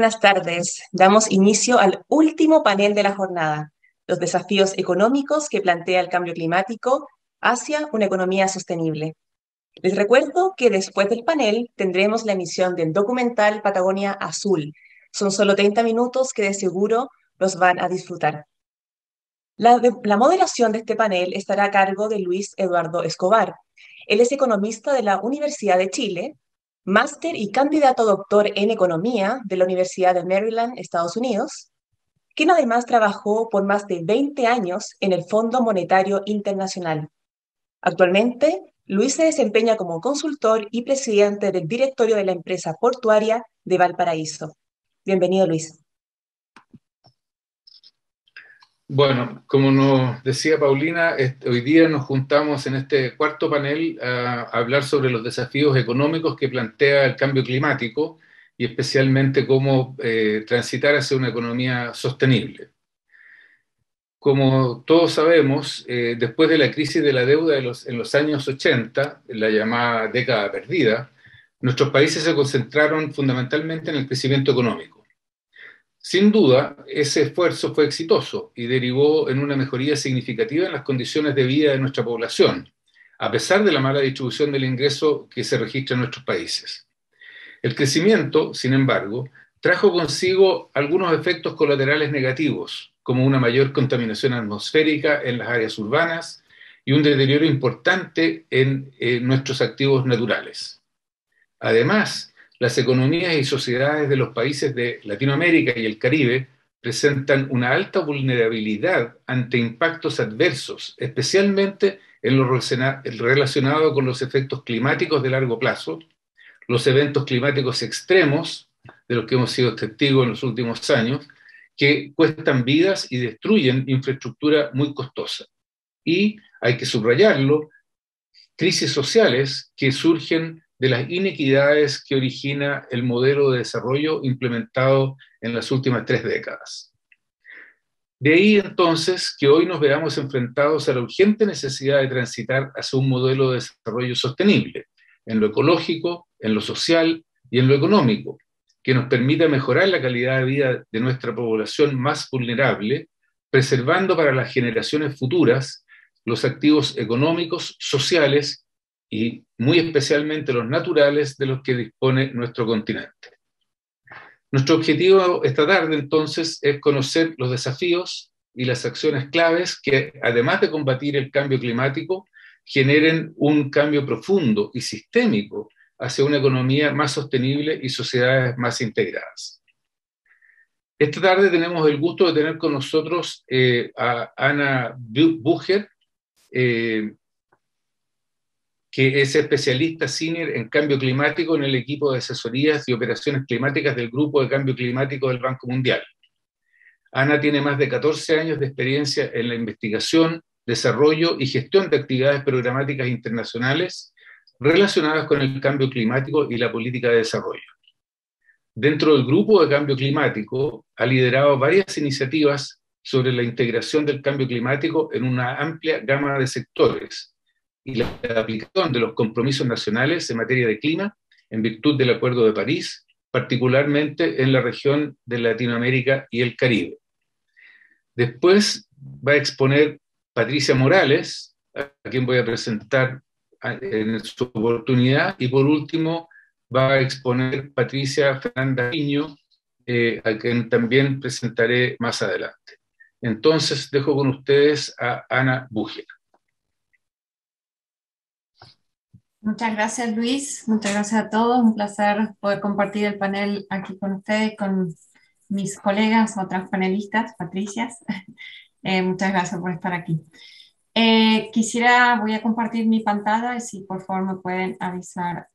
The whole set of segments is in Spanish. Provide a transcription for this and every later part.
buenas tardes. Damos inicio al último panel de la jornada, los desafíos económicos que plantea el cambio climático hacia una economía sostenible. Les recuerdo que después del panel tendremos la emisión del documental Patagonia Azul. Son solo 30 minutos que de seguro los van a disfrutar. La moderación de este panel estará a cargo de Luis Eduardo Escobar. Él es economista de la Universidad de Chile, máster y candidato a doctor en Economía de la Universidad de Maryland, Estados Unidos, quien además trabajó por más de 20 años en el Fondo Monetario Internacional. Actualmente, Luis se desempeña como consultor y presidente del directorio de la empresa portuaria de Valparaíso. Bienvenido, Luis. Bueno, como nos decía Paulina, hoy día nos juntamos en este cuarto panel a hablar sobre los desafíos económicos que plantea el cambio climático y especialmente cómo transitar hacia una economía sostenible. Como todos sabemos, después de la crisis de la deuda en los años 80, la llamada década perdida, nuestros países se concentraron fundamentalmente en el crecimiento económico. Sin duda, ese esfuerzo fue exitoso y derivó en una mejoría significativa en las condiciones de vida de nuestra población, a pesar de la mala distribución del ingreso que se registra en nuestros países. El crecimiento, sin embargo, trajo consigo algunos efectos colaterales negativos, como una mayor contaminación atmosférica en las áreas urbanas y un deterioro importante en nuestros activos naturales. Además, las economías y sociedades de los países de Latinoamérica y el Caribe presentan una alta vulnerabilidad ante impactos adversos, especialmente en lo relacionado con los efectos climáticos de largo plazo, los eventos climáticos extremos, de los que hemos sido testigos en los últimos años, que cuestan vidas y destruyen infraestructura muy costosa. Y, hay que subrayarlo, crisis sociales que surgen de las inequidades que origina el modelo de desarrollo implementado en las últimas 3 décadas. De ahí entonces que hoy nos veamos enfrentados a la urgente necesidad de transitar hacia un modelo de desarrollo sostenible, en lo ecológico, en lo social y en lo económico, que nos permita mejorar la calidad de vida de nuestra población más vulnerable, preservando para las generaciones futuras los activos económicos, sociales y muy especialmente los naturales de los que dispone nuestro continente. Nuestro objetivo esta tarde, entonces, es conocer los desafíos y las acciones claves que, además de combatir el cambio climático, generen un cambio profundo y sistémico hacia una economía más sostenible y sociedades más integradas. Esta tarde tenemos el gusto de tener con nosotros a Anna Bucher, que es especialista senior en cambio climático en el equipo de asesorías y operaciones climáticas del Grupo de Cambio Climático del Banco Mundial. Ana tiene más de 14 años de experiencia en la investigación, desarrollo y gestión de actividades programáticas internacionales relacionadas con el cambio climático y la política de desarrollo. Dentro del Grupo de Cambio Climático ha liderado varias iniciativas sobre la integración del cambio climático en una amplia gama de sectores, y la aplicación de los compromisos nacionales en materia de clima en virtud del Acuerdo de París, particularmente en la región de Latinoamérica y el Caribe. Después va a exponer Patricia Morales, a quien voy a presentar en su oportunidad, y por último va a exponer Patricia Fernanda Piño, a quien también presentaré más adelante. Entonces dejo con ustedes a Ana Bucher. Muchas gracias, Luis. Muchas gracias a todos. Un placer poder compartir el panel aquí con ustedes, con mis colegas, otras panelistas, Patricias. Muchas gracias por estar aquí. Voy a compartir mi pantalla y si por favor me pueden avisar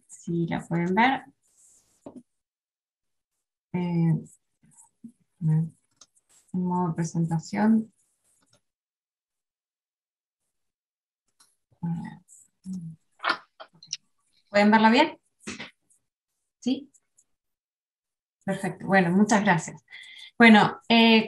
si la pueden ver. Modo presentación. ¿Pueden verla bien? ¿Sí? Perfecto. Bueno, muchas gracias. Bueno,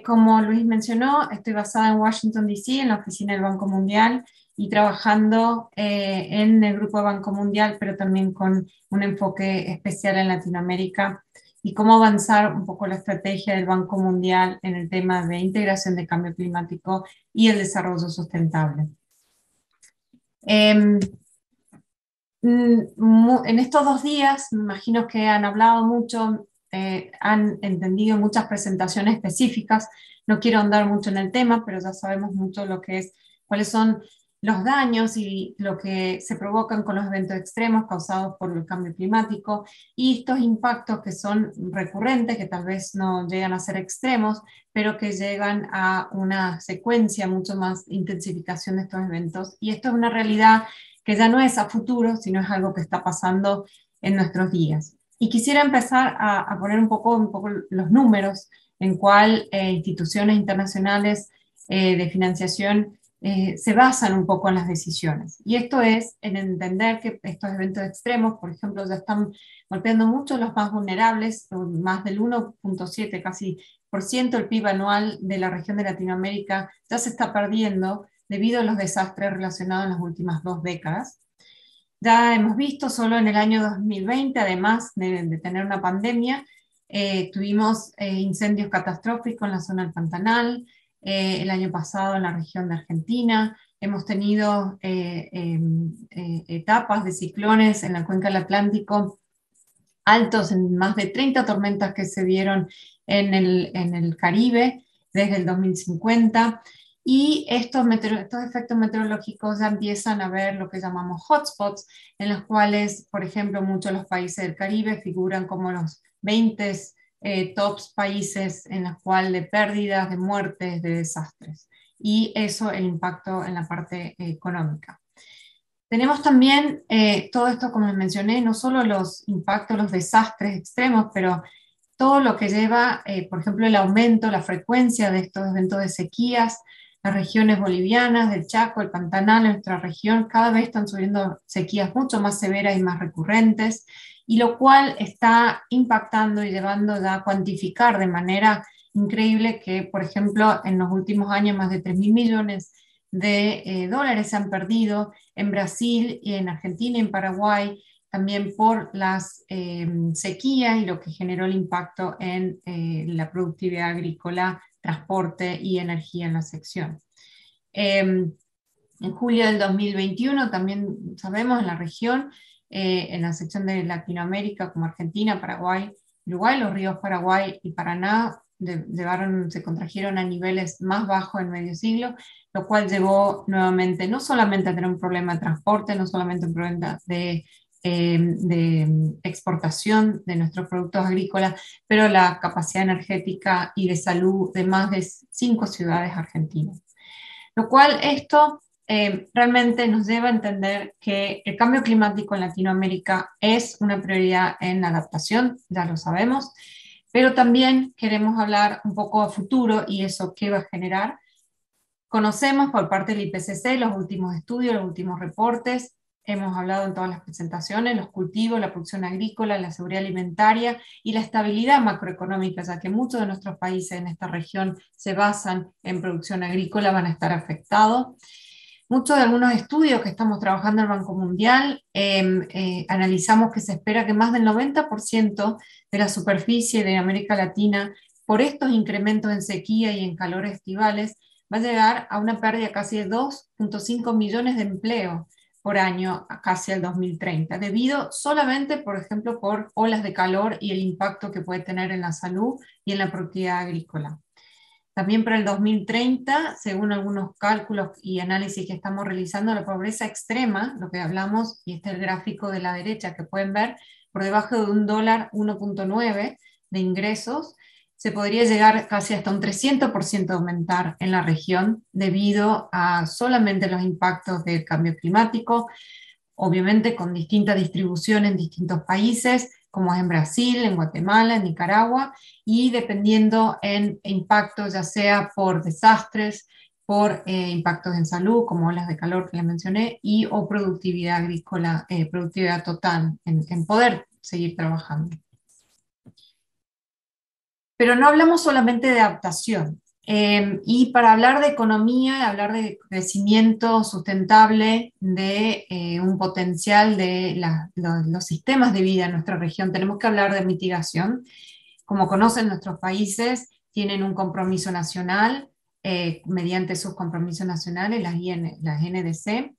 como Luis mencionó, estoy basada en Washington, D.C., en la oficina del Banco Mundial y trabajando en el Grupo Banco Mundial, pero también con un enfoque especial en Latinoamérica y cómo avanzar un poco la estrategia del Banco Mundial en el tema de integración de cambio climático y el desarrollo sustentable. En estos 2 días, me imagino que han hablado mucho, han entendido muchas presentaciones específicas. No quiero ahondar mucho en el tema, pero ya sabemos mucho lo que es, cuáles son los daños y lo que se provocan con los eventos extremos causados por el cambio climático y estos impactos que son recurrentes, que tal vez no llegan a ser extremos, pero que llegan a una secuencia mucho más intensificación de estos eventos. Y esto es una realidad que ya no es a futuro, sino es algo que está pasando en nuestros días. Y quisiera empezar a poner un poco los números en cuál instituciones internacionales de financiación se basan un poco en las decisiones. Y esto es en entender que estos eventos extremos, por ejemplo, ya están golpeando mucho a los más vulnerables, más del 1.7 casi por ciento el PIB anual de la región de Latinoamérica ya se está perdiendo debido a los desastres relacionados en las últimas 2 décadas. Ya hemos visto solo en el año 2020, además de tener una pandemia, tuvimos incendios catastróficos en la zona del Pantanal, el año pasado en la región de Argentina, hemos tenido etapas de ciclones en la cuenca del Atlántico altos, en más de 30 tormentas que se dieron en el Caribe desde el 2050, y estos efectos meteorológicos ya empiezan a ver lo que llamamos hotspots, en los cuales, por ejemplo, muchos de los países del Caribe figuran como los 20 tops países en los cuales de pérdidas, de muertes, de desastres, y eso el impacto en la parte económica. Tenemos también todo esto, como les mencioné, no solo los impactos, los desastres extremos, pero todo lo que lleva, por ejemplo, el aumento, la frecuencia de estos eventos de sequías. Las regiones bolivianas, del Chaco, el Pantanal, en nuestra región, cada vez están subiendo sequías mucho más severas y más recurrentes, y lo cual está impactando y llevando ya a cuantificar de manera increíble que, por ejemplo, en los últimos años más de 3.000 millones de dólares se han perdido en Brasil y en Argentina y en Paraguay, también por las sequías y lo que generó el impacto en la productividad agrícola, transporte y energía en la sección. En julio del 2021 también sabemos en la región, en la sección de Latinoamérica como Argentina, Paraguay, Uruguay, los ríos Paraguay y Paraná se contrajeron a niveles más bajos en medio siglo, lo cual llevó nuevamente no solamente a tener un problema de transporte, no solamente un problema de exportación de nuestros productos agrícolas, pero la capacidad energética y de salud de más de 5 ciudades argentinas. Lo cual esto realmente nos lleva a entender que el cambio climático en Latinoamérica es una prioridad en la adaptación, ya lo sabemos, pero también queremos hablar un poco a futuro y eso qué va a generar. Conocemos por parte del IPCC los últimos estudios, los últimos reportes, hemos hablado en todas las presentaciones, los cultivos, la producción agrícola, la seguridad alimentaria y la estabilidad macroeconómica, ya que muchos de nuestros países en esta región se basan en producción agrícola, van a estar afectados. Muchos de algunos estudios que estamos trabajando en el Banco Mundial, analizamos que se espera que más del 90% de la superficie de América Latina, por estos incrementos en sequía y en calores estivales, va a llegar a una pérdida casi de 2.5 millones de empleos por año casi al 2030, debido solamente, por ejemplo, por olas de calor y el impacto que puede tener en la salud y en la productividad agrícola. También para el 2030, según algunos cálculos y análisis que estamos realizando, la pobreza extrema, lo que hablamos, y este es el gráfico de la derecha que pueden ver, por debajo de $1, 1.9 de ingresos, se podría llegar casi hasta un 300% aumentar en la región debido a solamente los impactos del cambio climático, obviamente con distinta distribución en distintos países, como es en Brasil, en Guatemala, en Nicaragua, y dependiendo en impactos ya sea por desastres, por impactos en salud, como olas de calor que les mencioné, y o productividad agrícola, productividad total, en poder seguir trabajando. Pero no hablamos solamente de adaptación. Y para hablar de economía, hablar de crecimiento sustentable, de un potencial de los sistemas de vida en nuestra región, tenemos que hablar de mitigación. como conocen nuestros países, tienen un compromiso nacional mediante sus compromisos nacionales, las NDC,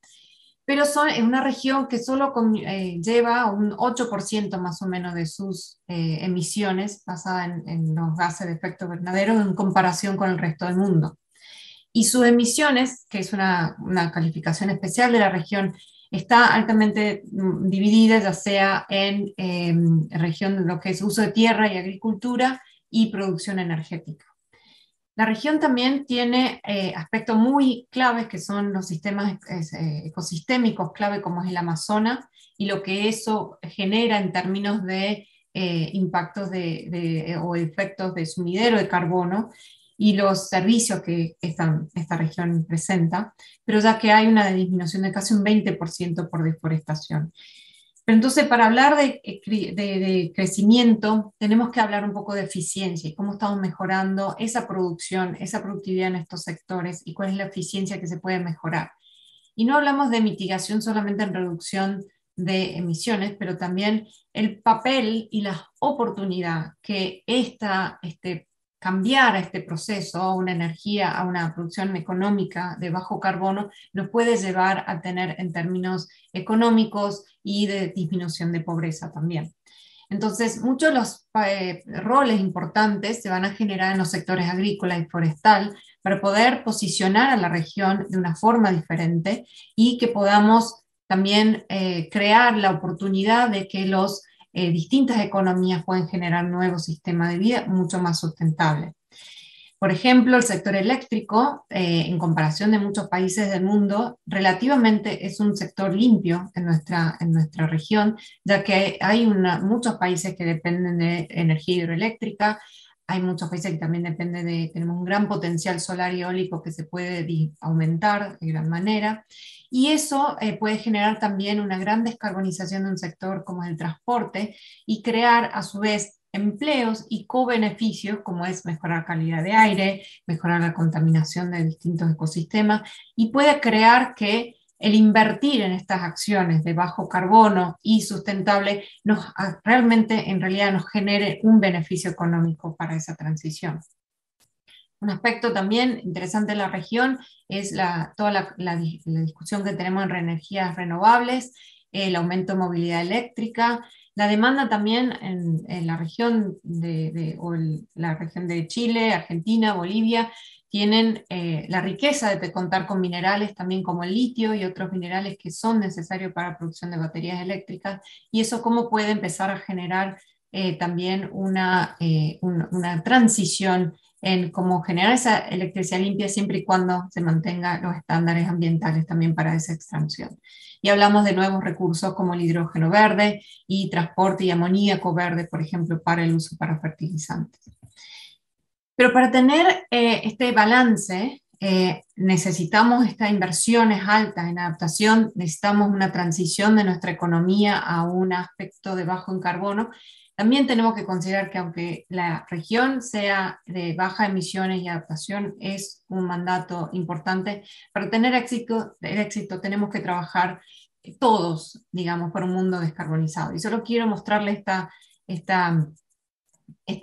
pero es una región que solo lleva un 8% más o menos de sus emisiones basada en los gases de efecto invernadero en comparación con el resto del mundo. Y sus emisiones, que es una calificación especial de la región, está altamente dividida, ya sea en región de lo que es uso de tierra y agricultura y producción energética. La región también tiene aspectos muy claves que son los sistemas ecosistémicos clave como es el Amazonas y lo que eso genera en términos de impactos o efectos de sumidero de carbono y los servicios que esta región presenta, pero ya que hay una disminución de casi un 20% por deforestación. Pero entonces, para hablar de crecimiento, tenemos que hablar un poco de eficiencia y cómo estamos mejorando esa producción, esa productividad en estos sectores y cuál es la eficiencia que se puede mejorar. Y no hablamos de mitigación solamente en reducción de emisiones, pero también el papel y la oportunidad que cambiar este proceso a una energía, a una producción económica de bajo carbono, nos puede llevar a tener en términos económicos y de disminución de pobreza también. Entonces, muchos de los roles importantes se van a generar en los sectores agrícola y forestal para poder posicionar a la región de una forma diferente y que podamos también crear la oportunidad de que las distintas economías pueden generar nuevos sistemas de vida mucho más sustentables. Por ejemplo, el sector eléctrico, en comparación de muchos países del mundo, relativamente es un sector limpio en nuestra región, ya que hay muchos países que dependen de energía hidroeléctrica, hay muchos países que también tenemos un gran potencial solar y eólico que se puede aumentar de gran manera, y eso puede generar también una gran descarbonización de un sector como el transporte y crear a su vez empleos y co-beneficios, como es mejorar calidad de aire, mejorar la contaminación de distintos ecosistemas, y puede crear que el invertir en estas acciones de bajo carbono y sustentable realmente en realidad nos genere un beneficio económico para esa transición. Un aspecto también interesante de la región es toda la discusión que tenemos en energías renovables, el aumento de movilidad eléctrica, la demanda también en la región la región de Chile, Argentina, Bolivia, tienen la riqueza de contar con minerales también como el litio y otros minerales que son necesarios para la producción de baterías eléctricas, y eso cómo puede empezar a generar también una transición en cómo generar esa electricidad limpia siempre y cuando se mantengan los estándares ambientales también para esa extracción. Y hablamos de nuevos recursos como el hidrógeno verde y transporte y amoníaco verde, por ejemplo, para el uso para fertilizantes. Pero para tener este balance, necesitamos estas inversiones altas en adaptación, necesitamos una transición de nuestra economía a un aspecto de bajo en carbono. También tenemos que considerar que aunque la región sea de baja emisiones y adaptación, es un mandato importante. Para tener éxito tenemos que trabajar todos, digamos, por un mundo descarbonizado. Y solo quiero mostrarle esta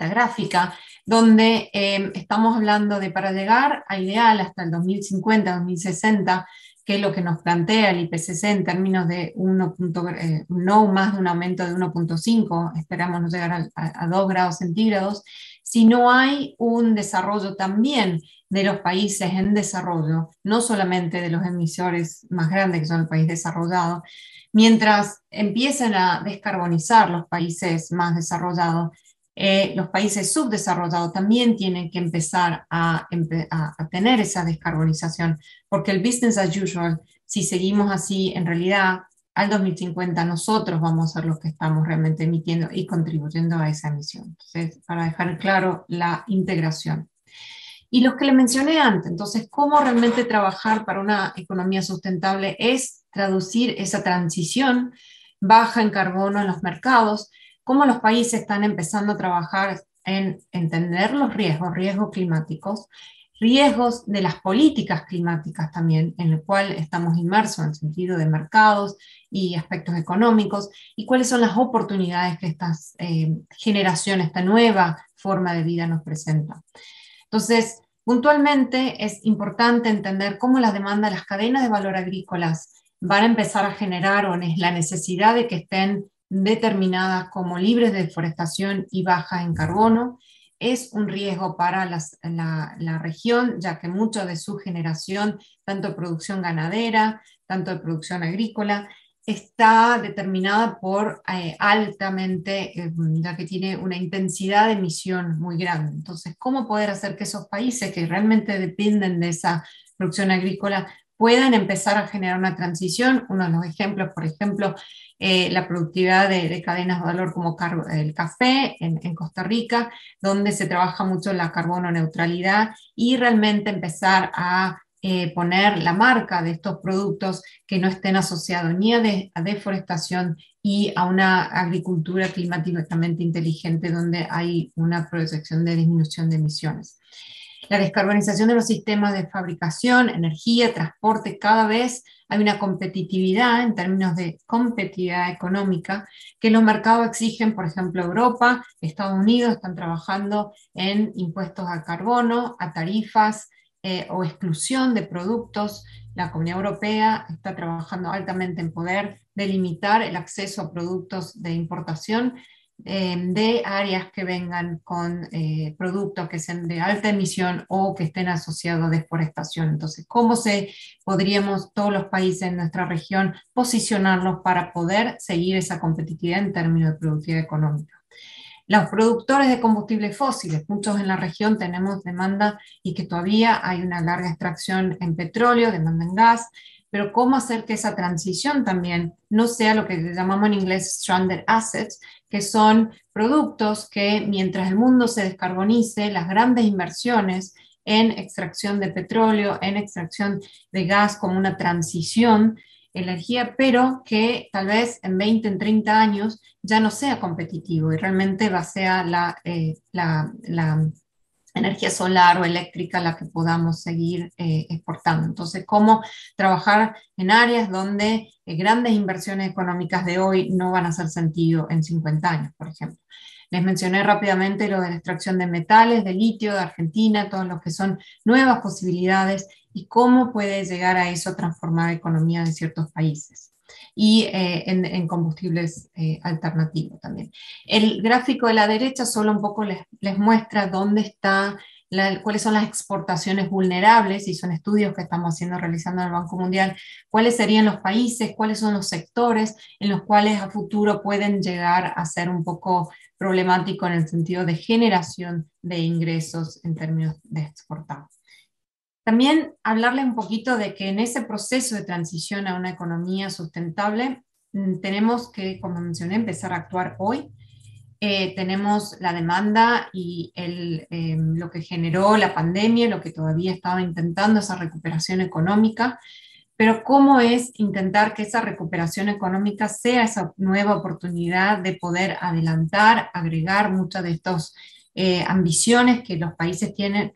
gráfica, donde estamos hablando de para llegar a ideal hasta el 2050, 2060, que es lo que nos plantea el IPCC en términos de no más de un aumento de 1.5, esperamos no llegar a 2 grados centígrados, si no hay un desarrollo también de los países en desarrollo, no solamente de los emisores más grandes que son el país desarrollado, mientras empiecen a descarbonizar los países más desarrollados, los países subdesarrollados también tienen que empezar a tener esa descarbonización, porque el business as usual, si seguimos así, en realidad al 2050 nosotros vamos a ser los que estamos realmente emitiendo y contribuyendo a esa emisión. Entonces, para dejar claro la integración. Y los que le mencioné antes, entonces, cómo realmente trabajar para una economía sustentable es traducir esa transición baja en carbono en los mercados, cómo los países están empezando a trabajar en entender los riesgos climáticos, riesgos de las políticas climáticas también, en el cual estamos inmersos en el sentido de mercados y aspectos económicos, y cuáles son las oportunidades que estas generaciones, esta nueva forma de vida nos presenta. Entonces, puntualmente es importante entender cómo la demanda de las cadenas de valor agrícolas van a empezar a generar o la necesidad de que estén determinadas como libres de deforestación y bajas en carbono. Es un riesgo para la región, ya que mucha de su generación, tanto de producción ganadera, tanto de producción agrícola, está determinada por altamente, ya que tiene una intensidad de emisión muy grande. Entonces, ¿cómo poder hacer que esos países que realmente dependen de esa producción agrícola puedan empezar a generar una transición? Uno de los ejemplos, por ejemplo, la productividad de cadenas de valor como el café en Costa Rica, donde se trabaja mucho la carbono neutralidad y realmente empezar a poner la marca de estos productos que no estén asociados ni a deforestación y a una agricultura climáticamente inteligente donde hay una proyección de disminución de emisiones. La descarbonización de los sistemas de fabricación, energía, transporte, cada vez hay una competitividad en términos de competitividad económica que los mercados exigen. Por ejemplo, Europa, Estados Unidos están trabajando en impuestos al carbono, a tarifas o exclusión de productos. La Comunidad Europea está trabajando altamente en poder delimitar el acceso a productos de importación de áreas que vengan con productos que sean de alta emisión o que estén asociados a deforestación. Entonces, ¿cómo podríamos todos los países en nuestra región posicionarlos para poder seguir esa competitividad en términos de productividad económica? Los productores de combustibles fósiles, muchos en la región tenemos demanda y que todavía hay una larga extracción en petróleo, demanda en gas, pero cómo hacer que esa transición también no sea lo que llamamos en inglés stranded assets, que son productos que mientras el mundo se descarbonice, las grandes inversiones en extracción de petróleo, en extracción de gas como una transición, energía, pero que tal vez en 20, en 30 años ya no sea competitivo y realmente va a ser la energía solar o eléctrica la que podamos seguir exportando. Entonces, ¿cómo trabajar en áreas donde grandes inversiones económicas de hoy no van a hacer sentido en 50 años, por ejemplo? Les mencioné rápidamente lo de la extracción de metales, de litio, de Argentina, todo lo que son nuevas posibilidades y cómo puede llegar a eso transformar la economía de ciertos países y en combustibles alternativos también. El gráfico de la derecha solo un poco les muestra dónde está, cuáles son las exportaciones vulnerables, y son estudios que estamos realizando en el Banco Mundial, cuáles serían los países, cuáles son los sectores en los cuales a futuro pueden llegar a ser un poco problemático en el sentido de generación de ingresos en términos de exportar. También hablarles un poquito de que en ese proceso de transición a una economía sustentable tenemos que, como mencioné, empezar a actuar hoy. Tenemos la demanda y lo que generó la pandemia, lo que todavía estaba intentando esa recuperación económica, pero cómo es intentar que esa recuperación económica sea esa nueva oportunidad de poder adelantar, agregar muchas de estas ambiciones que los países tienen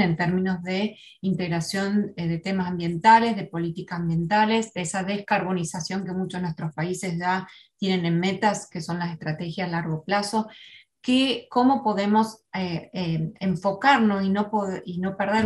en términos de integración de temas ambientales, de políticas ambientales, de esa descarbonización que muchos de nuestros países ya tienen en metas, que son las estrategias a largo plazo, cómo podemos enfocarnos y no perder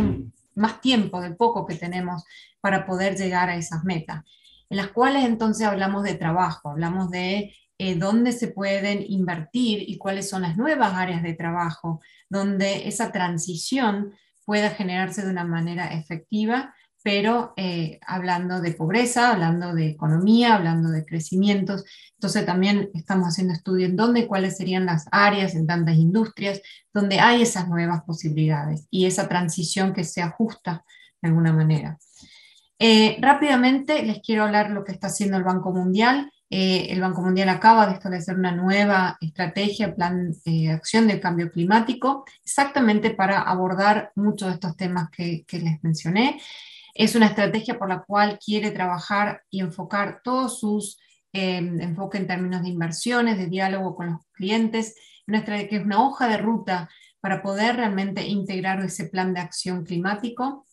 más tiempo del poco que tenemos para poder llegar a esas metas, en las cuales entonces hablamos de trabajo, hablamos de dónde se pueden invertir y cuáles son las nuevas áreas de trabajo, donde esa transición pueda generarse de una manera efectiva, pero hablando de pobreza, hablando de economía, hablando de crecimientos. Entonces también estamos haciendo estudios en dónde y cuáles serían las áreas en tantas industrias donde hay esas nuevas posibilidades y esa transición que sea justa de alguna manera. Rápidamente les quiero hablar de lo que está haciendo el Banco Mundial. El Banco Mundial acaba de establecer una nueva estrategia, plan de acción del cambio climático, exactamente para abordar muchos de estos temas que les mencioné. Es una estrategia por la cual quiere trabajar y enfocar todos sus enfoque en términos de inversiones, de diálogo con los clientes, que es una hoja de ruta para poder realmente integrar ese plan de acción climático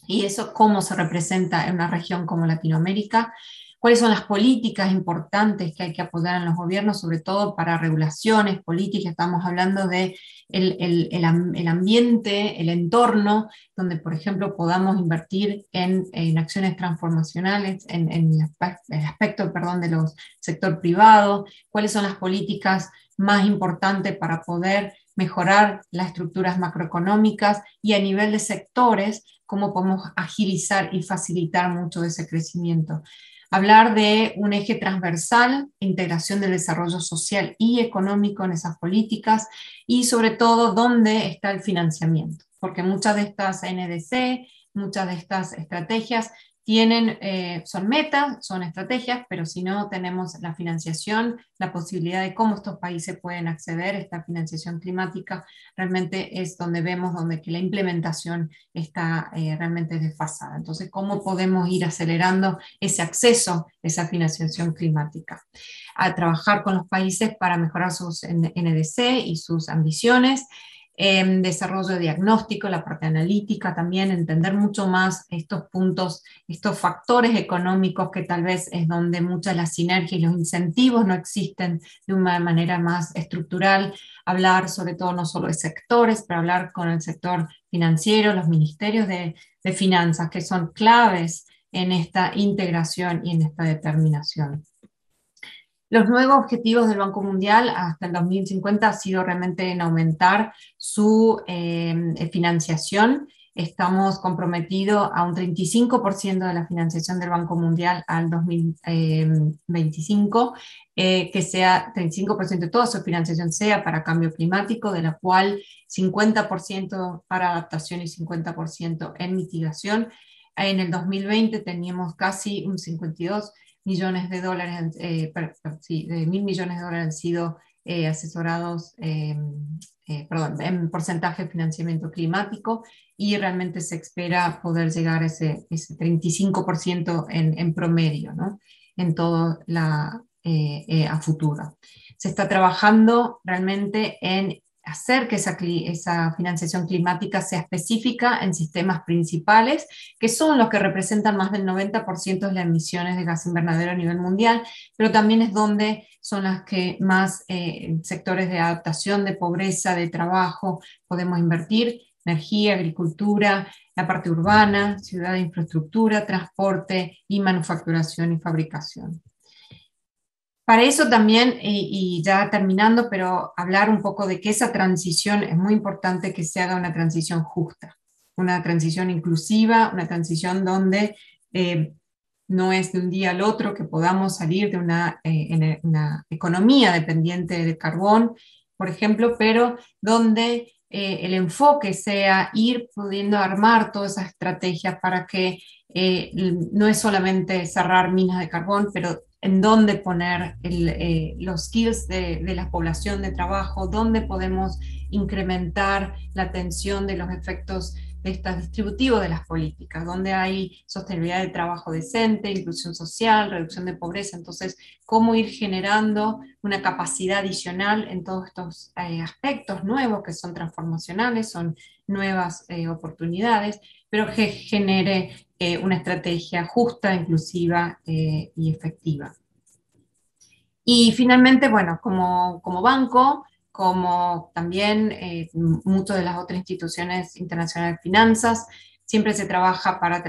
y eso cómo se representa en una región como Latinoamérica. ¿Cuáles son las políticas importantes que hay que apoyar en los gobiernos, sobre todo para regulaciones, políticas? Estamos hablando de el ambiente, el entorno, donde, por ejemplo, podamos invertir en acciones transformacionales, en el aspecto, perdón, de los sector privado. ¿Cuáles son las políticas más importantes para poder mejorar las estructuras macroeconómicas y a nivel de sectores, cómo podemos agilizar y facilitar mucho de ese crecimiento? Hablar de un eje transversal, integración del desarrollo social y económico en esas políticas y sobre todo dónde está el financiamiento, porque muchas de estas NDC, muchas de estas estrategias tienen, son metas, son estrategias, pero si no tenemos la financiación, la posibilidad de cómo estos países pueden acceder a esta financiación climática, realmente es donde vemos donde que la implementación está realmente desfasada. Entonces, ¿cómo podemos ir acelerando ese acceso a esa financiación climática? A trabajar con los países para mejorar sus NDC y sus ambiciones, desarrollo de diagnóstico, la parte analítica también, entender mucho más estos puntos, estos factores económicos que tal vez es donde muchas de las sinergias y los incentivos no existen de una manera más estructural, hablar sobre todo no solo de sectores, pero hablar con el sector financiero, los ministerios de finanzas, que son claves en esta integración y en esta determinación. Los nuevos objetivos del Banco Mundial hasta el 2050 ha sido realmente en aumentar su financiación. Estamos comprometidos a un 35% de la financiación del Banco Mundial al 2025, que sea 35% de toda su financiación sea para cambio climático, de la cual 50% para adaptación y 50% en mitigación. En el 2020 teníamos casi un 52 millones de dólares, de 1.000 millones de dólares han sido asesorados, en porcentaje de financiamiento climático, y realmente se espera poder llegar a ese 35% en promedio, ¿no? En todo a futuro. Se está trabajando realmente en hacer que esa financiación climática sea específica en sistemas principales, que son los que representan más del 90% de las emisiones de gas invernadero a nivel mundial, pero también es donde son las que más sectores de adaptación, de pobreza, de trabajo podemos invertir: energía, agricultura, la parte urbana, ciudad de infraestructura, transporte y manufacturación y fabricación. Para eso también, y ya terminando, pero hablar un poco de que esa transición es muy importante, que se haga una transición justa, una transición inclusiva, una transición donde no es de un día al otro que podamos salir de una economía dependiente de carbón, por ejemplo, pero donde el enfoque sea ir pudiendo armar todas esas estrategias para que no es solamente cerrar minas de carbón, pero en dónde poner los skills de la población de trabajo, dónde podemos incrementar la atención de los efectos de estos distributivos de las políticas, donde hay sostenibilidad de trabajo decente, inclusión social, reducción de pobreza. Entonces, cómo ir generando una capacidad adicional en todos estos aspectos nuevos que son transformacionales, son nuevas oportunidades, pero que genere una estrategia justa, inclusiva y efectiva. Y finalmente, bueno, como banco, como también muchas de las otras instituciones internacionales de finanzas, siempre se trabaja para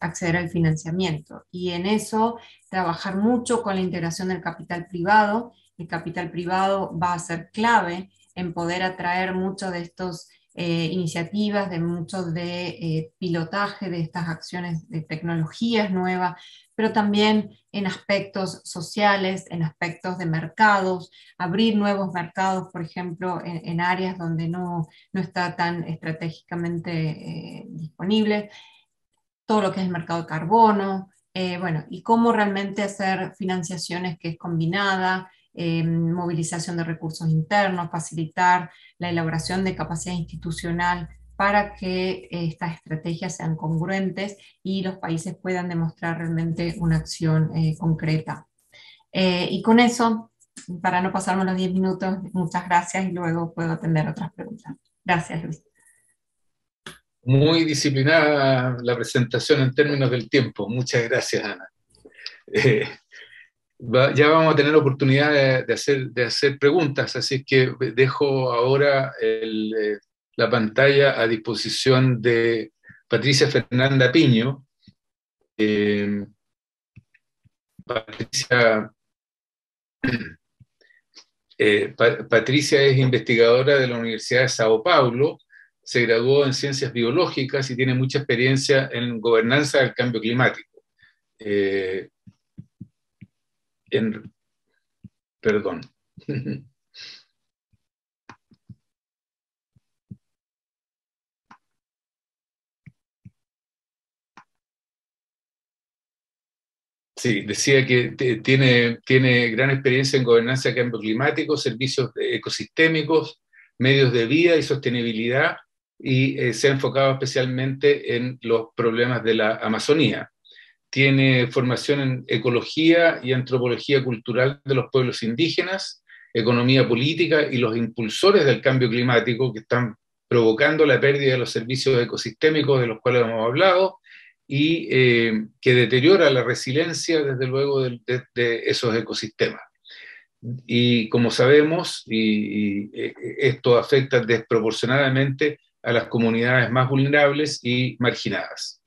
acceder al financiamiento. Y en eso, trabajar mucho con la integración del capital privado. El capital privado va a ser clave en poder atraer muchos de estos iniciativas, de muchos de pilotaje de estas acciones de tecnologías nuevas, pero también en aspectos sociales, en aspectos de mercados, abrir nuevos mercados, por ejemplo, en áreas donde no está tan estratégicamente disponible, todo lo que es el mercado de carbono, bueno, y cómo realmente hacer financiaciones que es combinada, movilización de recursos internos, facilitar la elaboración de capacidad institucional para que estas estrategias sean congruentes y los países puedan demostrar realmente una acción concreta. Y con eso para no pasarme los 10 minutos, muchas gracias y luego puedo atender otras preguntas. Gracias, Luis. Muy disciplinada la presentación en términos del tiempo. Muchas gracias, Ana. Ya vamos a tener oportunidad de hacer preguntas, así es que dejo ahora la pantalla a disposición de Patricia Fernanda Piño. Patricia es investigadora de la Universidad de Sao Paulo, se graduó en Ciencias Biológicas y tiene mucha experiencia en gobernanza del cambio climático. Perdón. Sí, decía que tiene gran experiencia en gobernanza de cambio climático, servicios ecosistémicos, medios de vida y sostenibilidad, y se ha enfocado especialmente en los problemas de la Amazonía. Tiene formación en ecología y antropología cultural de los pueblos indígenas, economía política y los impulsores del cambio climático que están provocando la pérdida de los servicios ecosistémicos de los cuales hemos hablado, y que deteriora la resiliencia, desde luego, de esos ecosistemas. Y como sabemos, esto afecta desproporcionadamente a las comunidades más vulnerables y marginadas.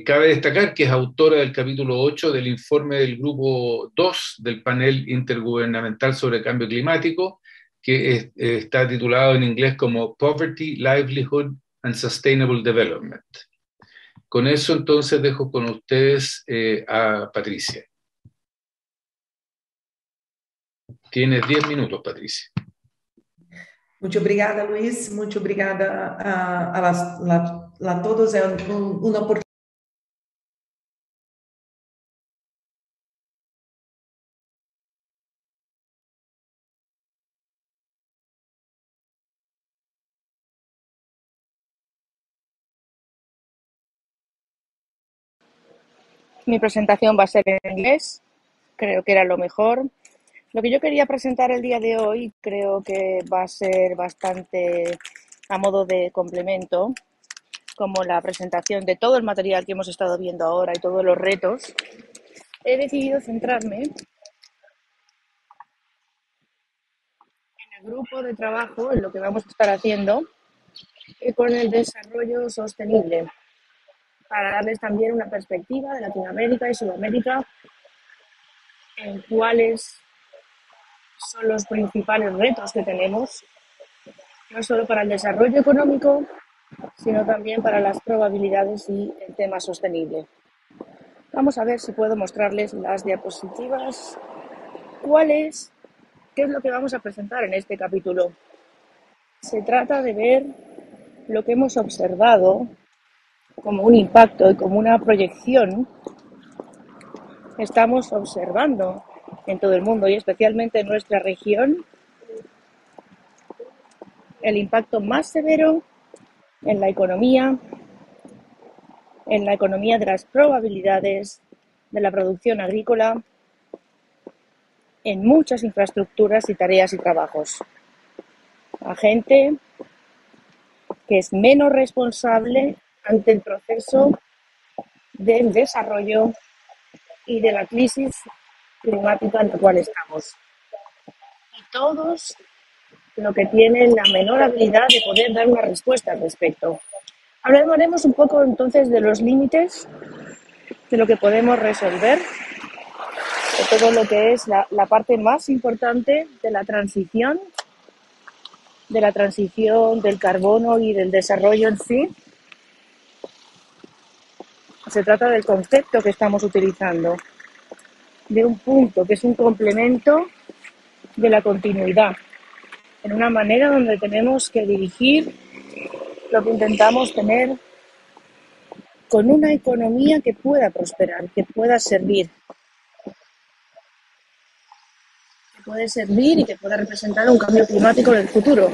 Cabe destacar que es autora del capítulo 8 del informe del grupo 2 del panel intergubernamental sobre cambio climático, que está titulado en inglés como Poverty, Livelihood and Sustainable Development. Con eso entonces dejo con ustedes a Patricia. Tienes 10 minutos, Patricia. Muito obrigada, Luiz. Muito obrigada a todos. É uma oportunidade. Mi presentación va a ser en inglés, creo que era lo mejor. Lo que yo quería presentar el día de hoy creo que va a ser bastante a modo de complemento, como la presentación de todo el material que hemos estado viendo ahora y todos los retos. He decidido centrarme en el grupo de trabajo, en lo que vamos a estar haciendo con el desarrollo sostenible, para darles también una perspectiva de Latinoamérica y Sudamérica en cuáles son los principales retos que tenemos, no solo para el desarrollo económico, sino también para las probabilidades y el tema sostenible. Vamos a ver si puedo mostrarles las diapositivas. ¿Qué es lo que vamos a presentar en este capítulo? Se trata de ver lo que hemos observado como un impacto y como una proyección. Estamos observando en todo el mundo y especialmente en nuestra región el impacto más severo en la economía de las probabilidades de la producción agrícola, en muchas infraestructuras y tareas y trabajos. A gente que es menos responsable ante el proceso del desarrollo y de la crisis climática en la cual estamos. Y todos lo que tienen la menor habilidad de poder dar una respuesta al respecto. Hablaremos un poco entonces de los límites, de lo que podemos resolver, de todo lo que es la parte más importante de la transición del carbono y del desarrollo en sí. Se trata del concepto que estamos utilizando, de un punto que es un complemento de la continuidad, en una manera donde tenemos que dirigir lo que intentamos tener con una economía que pueda prosperar, que pueda servir. Que puede servir y que pueda representar un cambio climático en el futuro.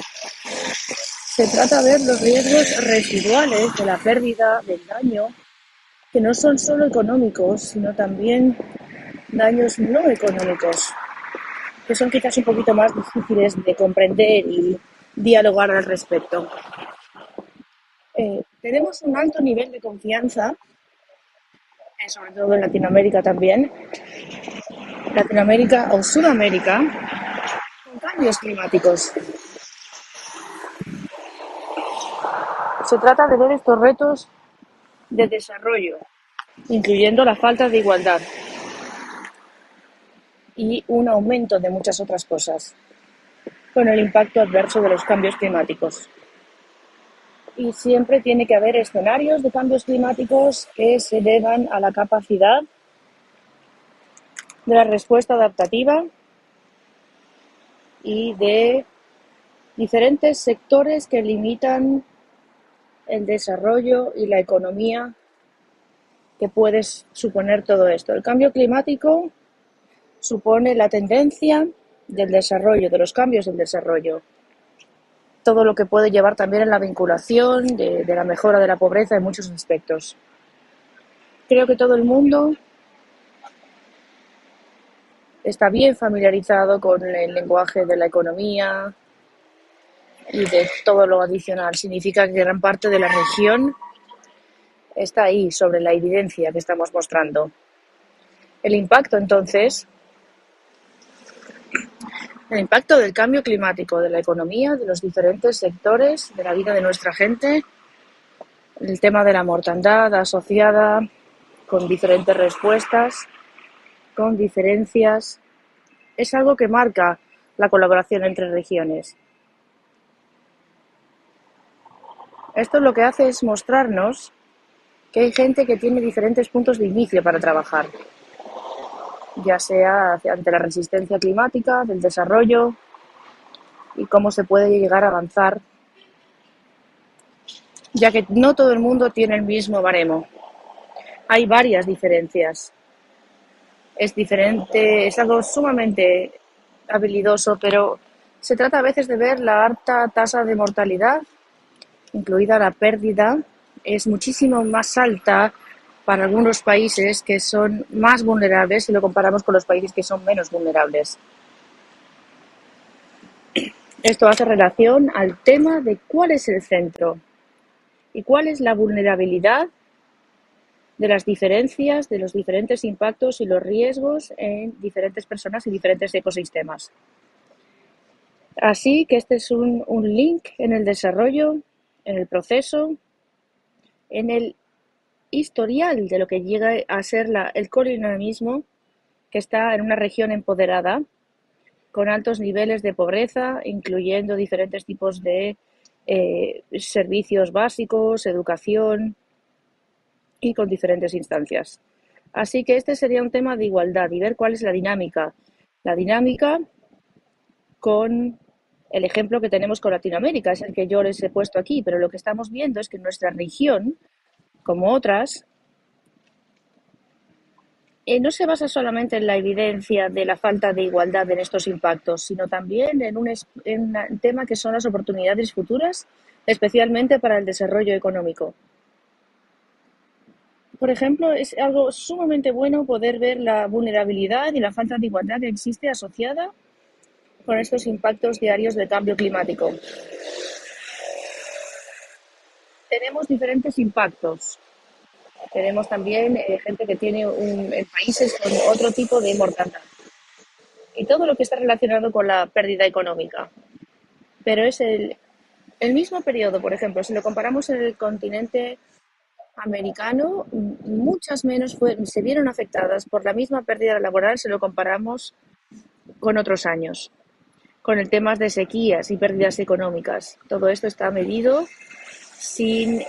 Se trata de ver los riesgos residuales de la pérdida, del daño, que no son solo económicos, sino también daños no económicos. que son quizás un poquito más difíciles de comprender y dialogar al respecto. Tenemos un alto nivel de confianza, sobre todo en Latinoamérica también, Latinoamérica o Sudamérica, con cambios climáticos. Se trata de ver estos retos de desarrollo, incluyendo la falta de igualdad y un aumento de muchas otras cosas, con el impacto adverso de los cambios climáticos. Y siempre tiene que haber escenarios de cambios climáticos que se deban a la capacidad de la respuesta adaptativa y de diferentes sectores que limitan el desarrollo y la economía que puede suponer todo esto. El cambio climático supone la tendencia del desarrollo, de los cambios del desarrollo. Todo lo que puede llevar también en la vinculación de la mejora de la pobreza en muchos aspectos. Creo que todo el mundo está bien familiarizado con el lenguaje de la economía y de todo lo adicional. Significa que gran parte de la región está ahí, sobre la evidencia que estamos mostrando. El impacto, entonces, el impacto del cambio climático, de la economía, de los diferentes sectores, de la vida de nuestra gente, el tema de la mortandad asociada con diferentes respuestas, con diferencias, es algo que marca la colaboración entre regiones. Esto lo que hace es mostrarnos que hay gente que tiene diferentes puntos de inicio para trabajar, ya sea ante la resistencia climática, del desarrollo y cómo se puede llegar a avanzar, ya que no todo el mundo tiene el mismo baremo. Hay varias diferencias. Es diferente, es algo sumamente habilidoso, pero se trata a veces de ver la alta tasa de mortalidad, incluida la pérdida, es muchísimo más alta para algunos países que son más vulnerables si lo comparamos con los países que son menos vulnerables. Esto hace relación al tema de cuál es el centro y cuál es la vulnerabilidad de las diferencias, de los diferentes impactos y los riesgos en diferentes personas y diferentes ecosistemas. Así que este es un link en el desarrollo, en el proceso, en el historial de lo que llega a ser el colonialismo, que está en una región empoderada, con altos niveles de pobreza, incluyendo diferentes tipos de servicios básicos, educación y con diferentes instancias. Así que este sería un tema de igualdad y ver cuál es la dinámica. La dinámica con el ejemplo que tenemos con Latinoamérica, es el que yo les he puesto aquí, pero lo que estamos viendo es que nuestra región, como otras, no se basa solamente en la evidencia de la falta de igualdad en estos impactos, sino también en un tema que son las oportunidades futuras, especialmente para el desarrollo económico. Por ejemplo, es algo sumamente bueno poder ver la vulnerabilidad y la falta de igualdad que existe asociada con estos impactos diarios del cambio climático. Tenemos diferentes impactos. Tenemos también gente que tiene países con otro tipo de mortandad. Y todo lo que está relacionado con la pérdida económica. Pero es el mismo periodo, por ejemplo, si lo comparamos en el continente americano, muchas menos se vieron afectadas por la misma pérdida laboral si lo comparamos con otros años, con el tema de sequías y pérdidas económicas. Todo esto está medido sin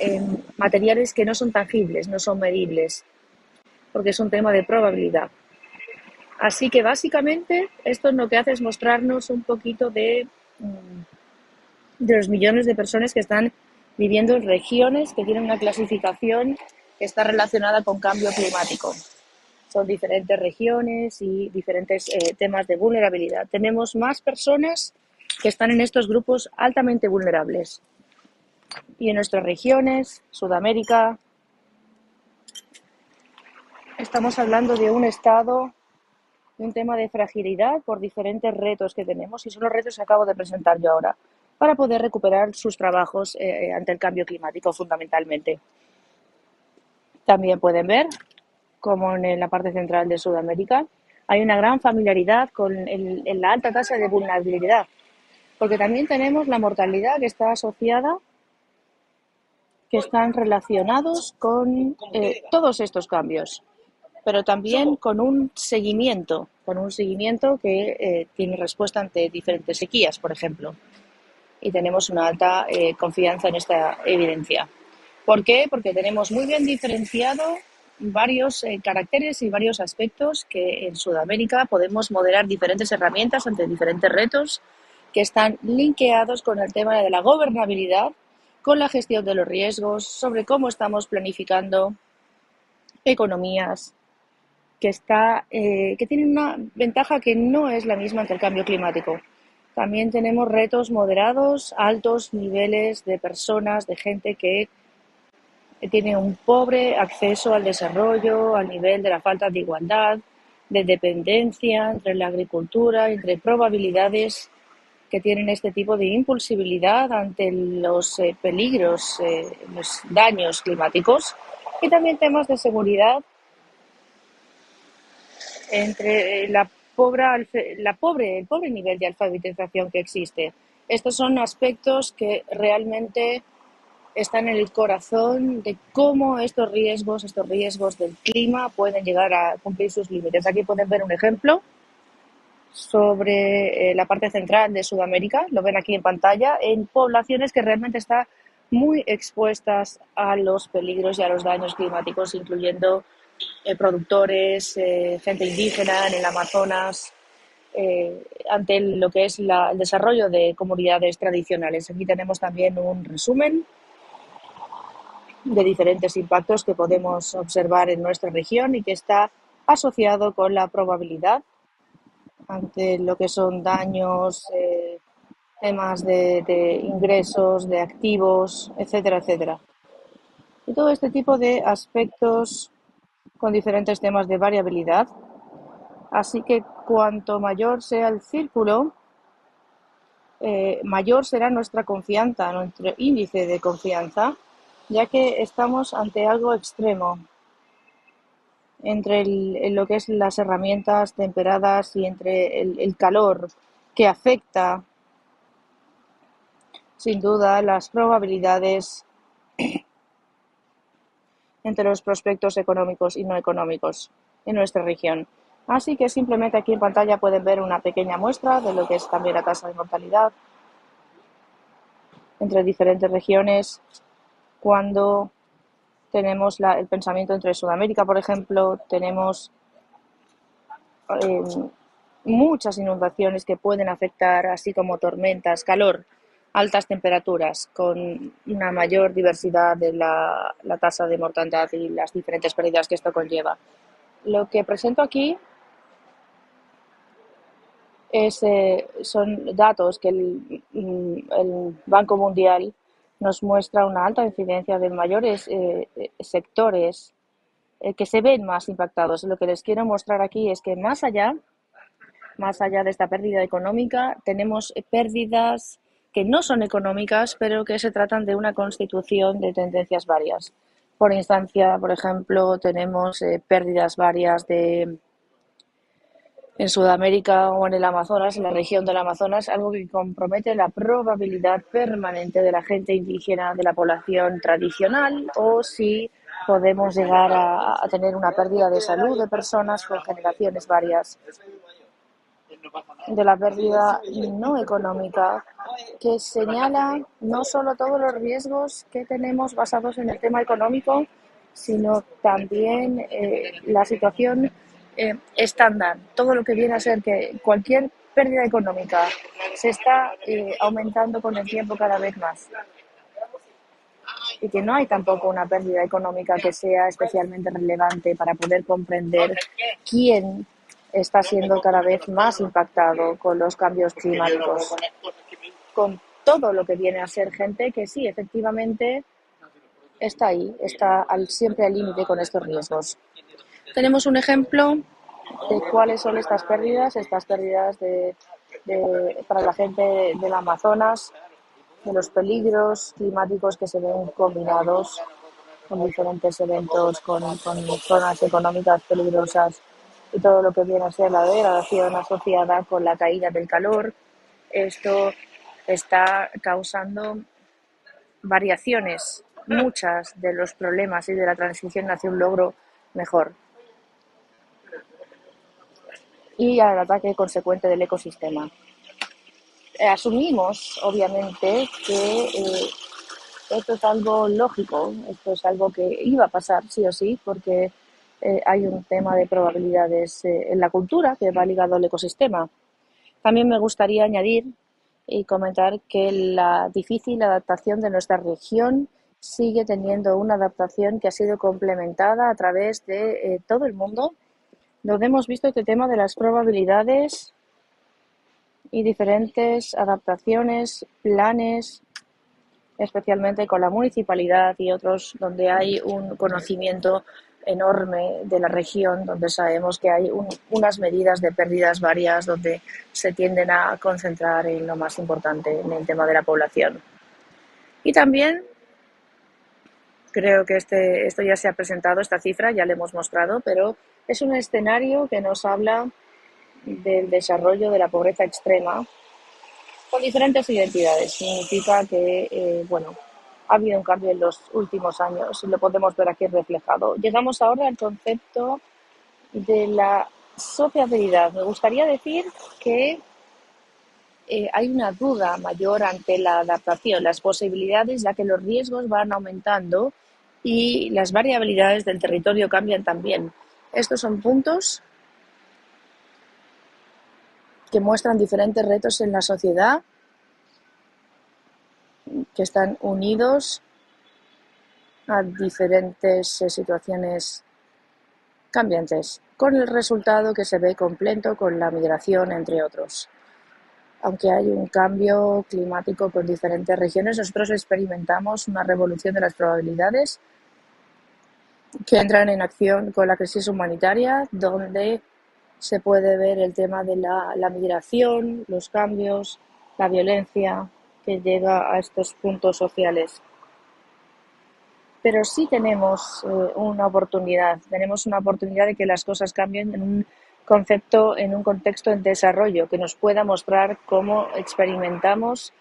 materiales que no son tangibles, no son medibles, porque es un tema de probabilidad. Así que básicamente esto lo que hace es mostrarnos un poquito de los millones de personas que están viviendo en regiones que tienen una clasificación que está relacionada con cambio climático. Son diferentes regiones y diferentes temas de vulnerabilidad. Tenemos más personas que están en estos grupos altamente vulnerables. Y en nuestras regiones, Sudamérica, estamos hablando de un estado un tema de fragilidad por diferentes retos que tenemos, y son los retos que acabo de presentar yo ahora, para poder recuperar sus trabajos ante el cambio climático fundamentalmente. También pueden ver como en la parte central de Sudamérica hay una gran familiaridad con la alta tasa de vulnerabilidad, porque también tenemos la mortalidad que está asociada, que están relacionados con todos estos cambios, pero también con un seguimiento que tiene respuesta ante diferentes sequías, por ejemplo, y tenemos una alta confianza en esta evidencia. ¿Por qué? Porque tenemos muy bien diferenciado varios caracteres y varios aspectos que en Sudamérica podemos modelar diferentes herramientas ante diferentes retos que están linkeados con el tema de la gobernabilidad, con la gestión de los riesgos, sobre cómo estamos planificando economías que tienen una ventaja que no es la misma ante el cambio climático. También tenemos retos moderados, altos niveles de personas, de gente que tiene un pobre acceso al desarrollo, al nivel de la falta de igualdad, de dependencia entre la agricultura, entre probabilidades que tienen este tipo de impulsibilidad ante los peligros, los daños climáticos, y también temas de seguridad entre el pobre nivel de alfabetización que existe. Estos son aspectos que realmente están en el corazón de cómo estos riesgos del clima pueden llegar a cumplir sus límites. Aquí pueden ver un ejemplo sobre la parte central de Sudamérica, lo ven aquí en pantalla, en poblaciones que realmente están muy expuestas a los peligros y a los daños climáticos, incluyendo productores, gente indígena en el Amazonas, ante lo que es el desarrollo de comunidades tradicionales. Aquí tenemos también un resumen de diferentes impactos que podemos observar en nuestra región y que está asociado con la probabilidad ante lo que son daños, temas de ingresos, de activos, etcétera, etcétera. Y todo este tipo de aspectos con diferentes temas de variabilidad. Así que cuanto mayor sea el círculo, mayor será nuestra confianza, nuestro índice de confianza, ya que estamos ante algo extremo entre lo que es las herramientas temperadas y entre el calor que afecta sin duda las probabilidades entre los prospectos económicos y no económicos en nuestra región. Así que simplemente aquí en pantalla pueden ver una pequeña muestra de lo que es también la tasa de mortalidad entre diferentes regiones. Cuando tenemos el pensamiento entre Sudamérica, por ejemplo, tenemos muchas inundaciones que pueden afectar, así como tormentas, calor, altas temperaturas, con una mayor diversidad de la tasa de mortandad y las diferentes pérdidas que esto conlleva. Lo que presento aquí son datos que el Banco Mundial nos muestra una alta incidencia de mayores sectores que se ven más impactados. Lo que les quiero mostrar aquí es que más allá de esta pérdida económica, tenemos pérdidas que no son económicas, pero que se tratan de una constitución de tendencias varias. Por instancia, por ejemplo, tenemos pérdidas varias en Sudamérica o en el Amazonas, en la región del Amazonas, algo que compromete la probabilidad permanente de la gente indígena, de la población tradicional, o si podemos llegar a tener una pérdida de salud de personas con generaciones varias, de la pérdida no económica, que señala no solo todos los riesgos que tenemos basados en el tema económico, sino también la situación estándar, todo lo que viene a ser que cualquier pérdida económica se está aumentando con el tiempo cada vez más, y que no hay tampoco una pérdida económica que sea especialmente relevante para poder comprender quién está siendo cada vez más impactado con los cambios climáticos, con todo lo que viene a ser gente que sí, efectivamente está ahí, está siempre al límite con estos riesgos. Tenemos un ejemplo de cuáles son estas pérdidas para la gente del Amazonas, de los peligros climáticos que se ven combinados con diferentes eventos, con zonas económicas peligrosas y todo lo que viene a ser la degradación asociada con la caída del calor. Esto está causando variaciones, muchas de los problemas y de la transición hacia un logro mejor, y al ataque consecuente del ecosistema. Asumimos, obviamente, que esto es algo lógico, esto es algo que iba a pasar sí o sí, porque hay un tema de probabilidades en la cultura que va ligado al ecosistema. También me gustaría añadir y comentar que la difícil adaptación de nuestra región sigue teniendo una adaptación que ha sido complementada a través de todo el mundo, donde hemos visto este tema de las probabilidades y diferentes adaptaciones, planes, especialmente con la municipalidad y otros donde hay un conocimiento enorme de la región, donde sabemos que hay unas medidas de pérdidas varias, donde se tienden a concentrar en lo más importante, en el tema de la población. Y también creo que esto ya se ha presentado, esta cifra ya la hemos mostrado, pero es un escenario que nos habla del desarrollo de la pobreza extrema con diferentes identidades. Significa que, ha habido un cambio en los últimos años y lo podemos ver aquí reflejado. Llegamos ahora al concepto de la sociabilidad. Me gustaría decir que hay una duda mayor ante la adaptación, las posibilidades, ya que los riesgos van aumentando y las variabilidades del territorio cambian también. Estos son puntos que muestran diferentes retos en la sociedad que están unidos a diferentes situaciones cambiantes, con el resultado que se ve completo con la migración, entre otros. Aunque hay un cambio climático con diferentes regiones, nosotros experimentamos una revolución de las probabilidades que entran en acción con la crisis humanitaria, donde se puede ver el tema de la migración, los cambios, la violencia que llega a estos puntos sociales. Pero sí tenemos una oportunidad de que las cosas cambien en un concepto, en un contexto en desarrollo, que nos pueda mostrar cómo experimentamos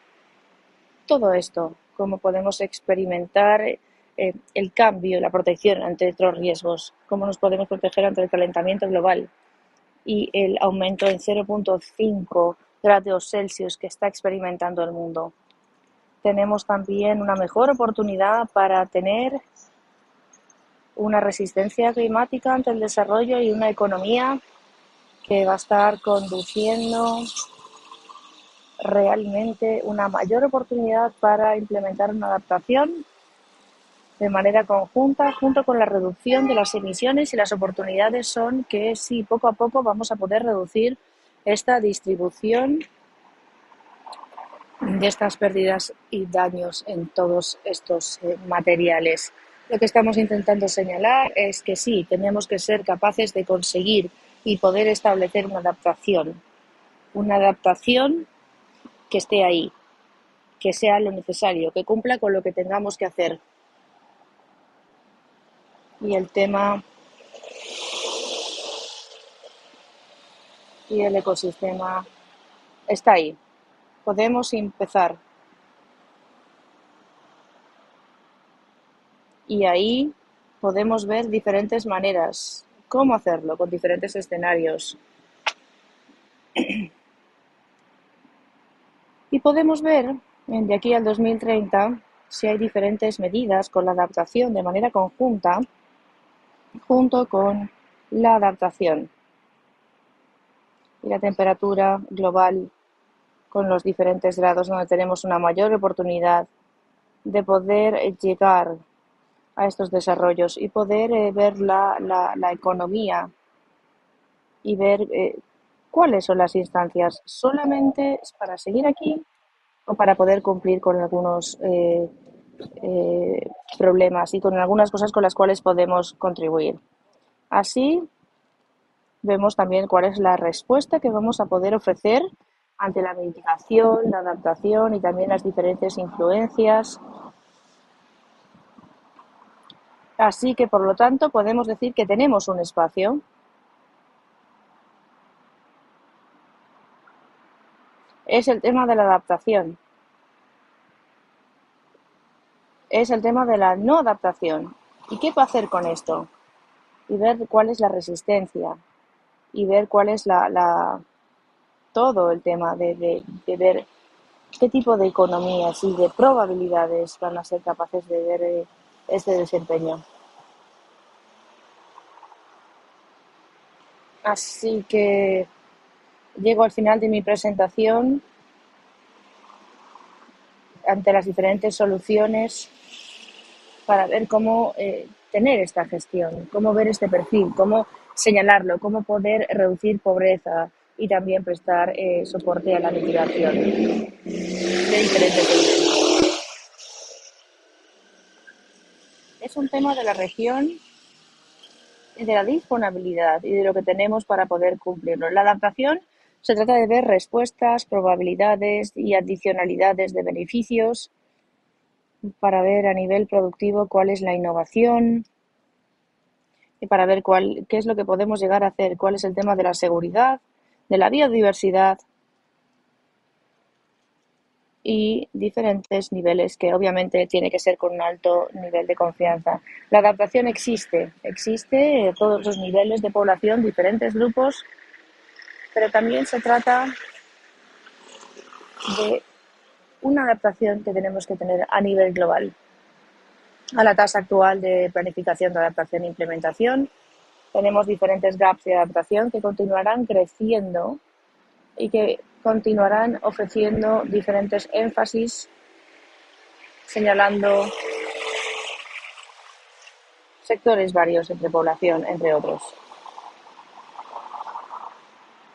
todo esto, cómo podemos experimentar el cambio, la protección ante otros riesgos, cómo nos podemos proteger ante el calentamiento global y el aumento en 0,5 grados Celsius que está experimentando el mundo. Tenemos también una mejor oportunidad para tener una resistencia climática ante el desarrollo y una economía que va a estar conduciendo realmente una mayor oportunidad para implementar una adaptación de manera conjunta, junto con la reducción de las emisiones, y las oportunidades son que sí, poco a poco vamos a poder reducir esta distribución de estas pérdidas y daños en todos estos materiales. Lo que estamos intentando señalar es que sí, tenemos que ser capaces de conseguir y poder establecer una adaptación que esté ahí, que sea lo necesario, que cumpla con lo que tengamos que hacer. Y el tema y el ecosistema está ahí. Podemos empezar. Y ahí podemos ver diferentes maneras, cómo hacerlo, con diferentes escenarios. Y podemos ver, de aquí al 2030, si hay diferentes medidas con la adaptación de manera conjunta, junto con la adaptación y la temperatura global con los diferentes grados, donde tenemos una mayor oportunidad de poder llegar a estos desarrollos y poder ver la economía y ver cuáles son las instancias. ¿Solamente es para seguir aquí o para poder cumplir con algunos problemas y con algunas cosas con las cuales podemos contribuir? Así vemos también cuál es la respuesta que vamos a poder ofrecer ante la mitigación, la adaptación y también las diferentes influencias. Así que, por lo tanto, podemos decir que tenemos un espacio. Es el tema de la adaptación. Es el tema de la no adaptación. ¿Y qué puedo hacer con esto? Y ver cuál es la resistencia. Y ver cuál es todo el tema de ver qué tipo de economías y de probabilidades van a ser capaces de ver este desempeño. Así que llego al final de mi presentación ante las diferentes soluciones para ver cómo tener esta gestión, cómo ver este perfil, cómo señalarlo, cómo poder reducir pobreza y también prestar soporte a la mitigación de diferentes elementos. Es un tema de la región y de la disponibilidad y de lo que tenemos para poder cumplirlo. La adaptación se trata de ver respuestas, probabilidades y adicionalidades de beneficios para ver a nivel productivo cuál es la innovación y para ver qué es lo que podemos llegar a hacer, cuál es el tema de la seguridad, de la biodiversidad y diferentes niveles que obviamente tiene que ser con un alto nivel de confianza. La adaptación existe a todos los niveles de población, diferentes grupos, pero también se trata de una adaptación que tenemos que tener a nivel global. A la tasa actual de planificación de adaptación e implementación, tenemos diferentes gaps de adaptación que continuarán creciendo y que continuarán ofreciendo diferentes énfasis, señalando sectores varios entre población, entre otros,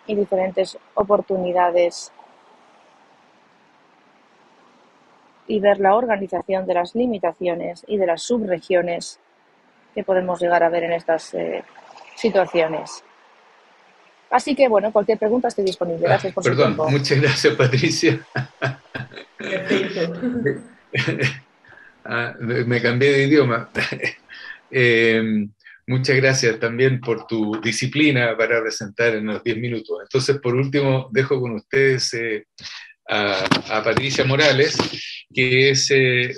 y diferentes oportunidades y ver la organización de las limitaciones y de las subregiones que podemos llegar a ver en estas situaciones. Así que, bueno, cualquier pregunta estoy disponible. Gracias por su tiempo. Muchas gracias, Patricia. Perfecto. Me cambié de idioma. Muchas gracias también por tu disciplina para presentar en los 10 minutos. Entonces, por último, dejo con ustedes a Patricia Morales, que es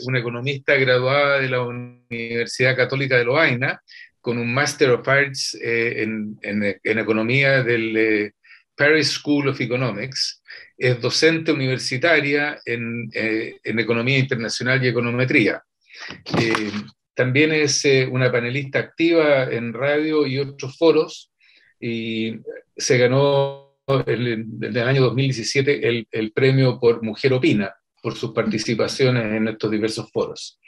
una economista graduada de la Universidad Católica de Lovaina, con un Master of Arts en Economía del Paris School of Economics. Es docente universitaria en Economía Internacional y Econometría. También es una panelista activa en radio y otros foros, y se ganó en el año 2017 el premio por Mujer Opina, por sus participaciones en estos diversos foros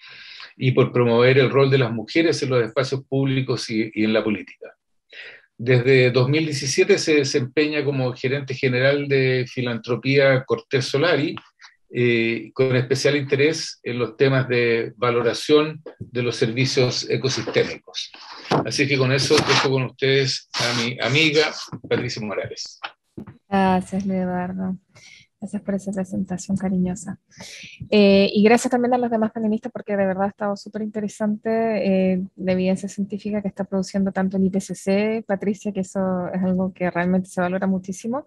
y por promover el rol de las mujeres en los espacios públicos y en la política. Desde 2017 se desempeña como gerente general de Filantropía Cortés Solari, con especial interés en los temas de valoración de los servicios ecosistémicos. Así que con eso dejo con ustedes a mi amiga Patricia Morales. Gracias, Eduardo. Gracias por esa presentación cariñosa. Y gracias también a los demás panelistas porque de verdad ha estado súper interesante la evidencia científica que está produciendo tanto el IPCC, Patricia, que eso es algo que realmente se valora muchísimo,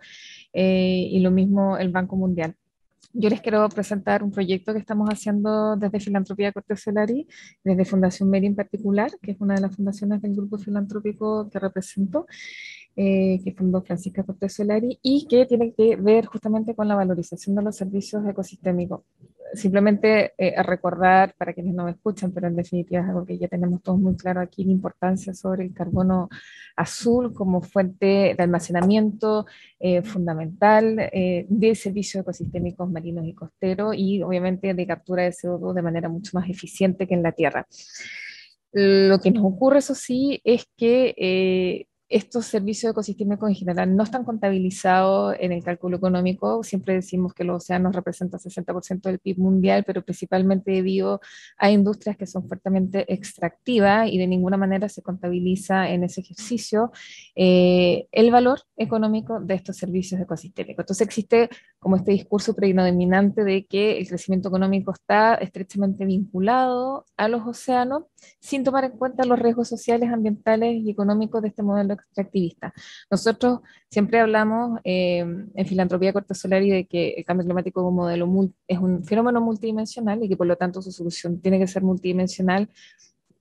y lo mismo el Banco Mundial. Yo les quiero presentar un proyecto que estamos haciendo desde Filantropía Cortés Solari, desde Fundación Meri en particular, que es una de las fundaciones del grupo filantrópico que represento, que fundó Francisca Cortés Solari, y que tiene que ver justamente con la valorización de los servicios ecosistémicos. Simplemente recordar, para quienes no me escuchan, pero en definitiva es algo que ya tenemos todos muy claro aquí, la importancia sobre el carbono azul como fuente de almacenamiento fundamental de servicios ecosistémicos marinos y costeros, y obviamente de captura de CO2 de manera mucho más eficiente que en la Tierra. Lo que nos ocurre, eso sí, es que estos servicios ecosistémicos en general no están contabilizados en el cálculo económico. Siempre decimos que los océanos representan 60% del PIB mundial, pero principalmente debido a industrias que son fuertemente extractivas y de ninguna manera se contabiliza en ese ejercicio el valor económico de estos servicios ecosistémicos. Entonces existe como este discurso predominante de que el crecimiento económico está estrechamente vinculado a los océanos, sin tomar en cuenta los riesgos sociales, ambientales y económicos de este modelo extractivista. Nosotros siempre hablamos en Filantropía Corte Solari de que el cambio climático como modelo es un fenómeno multidimensional y que por lo tanto su solución tiene que ser multidimensional,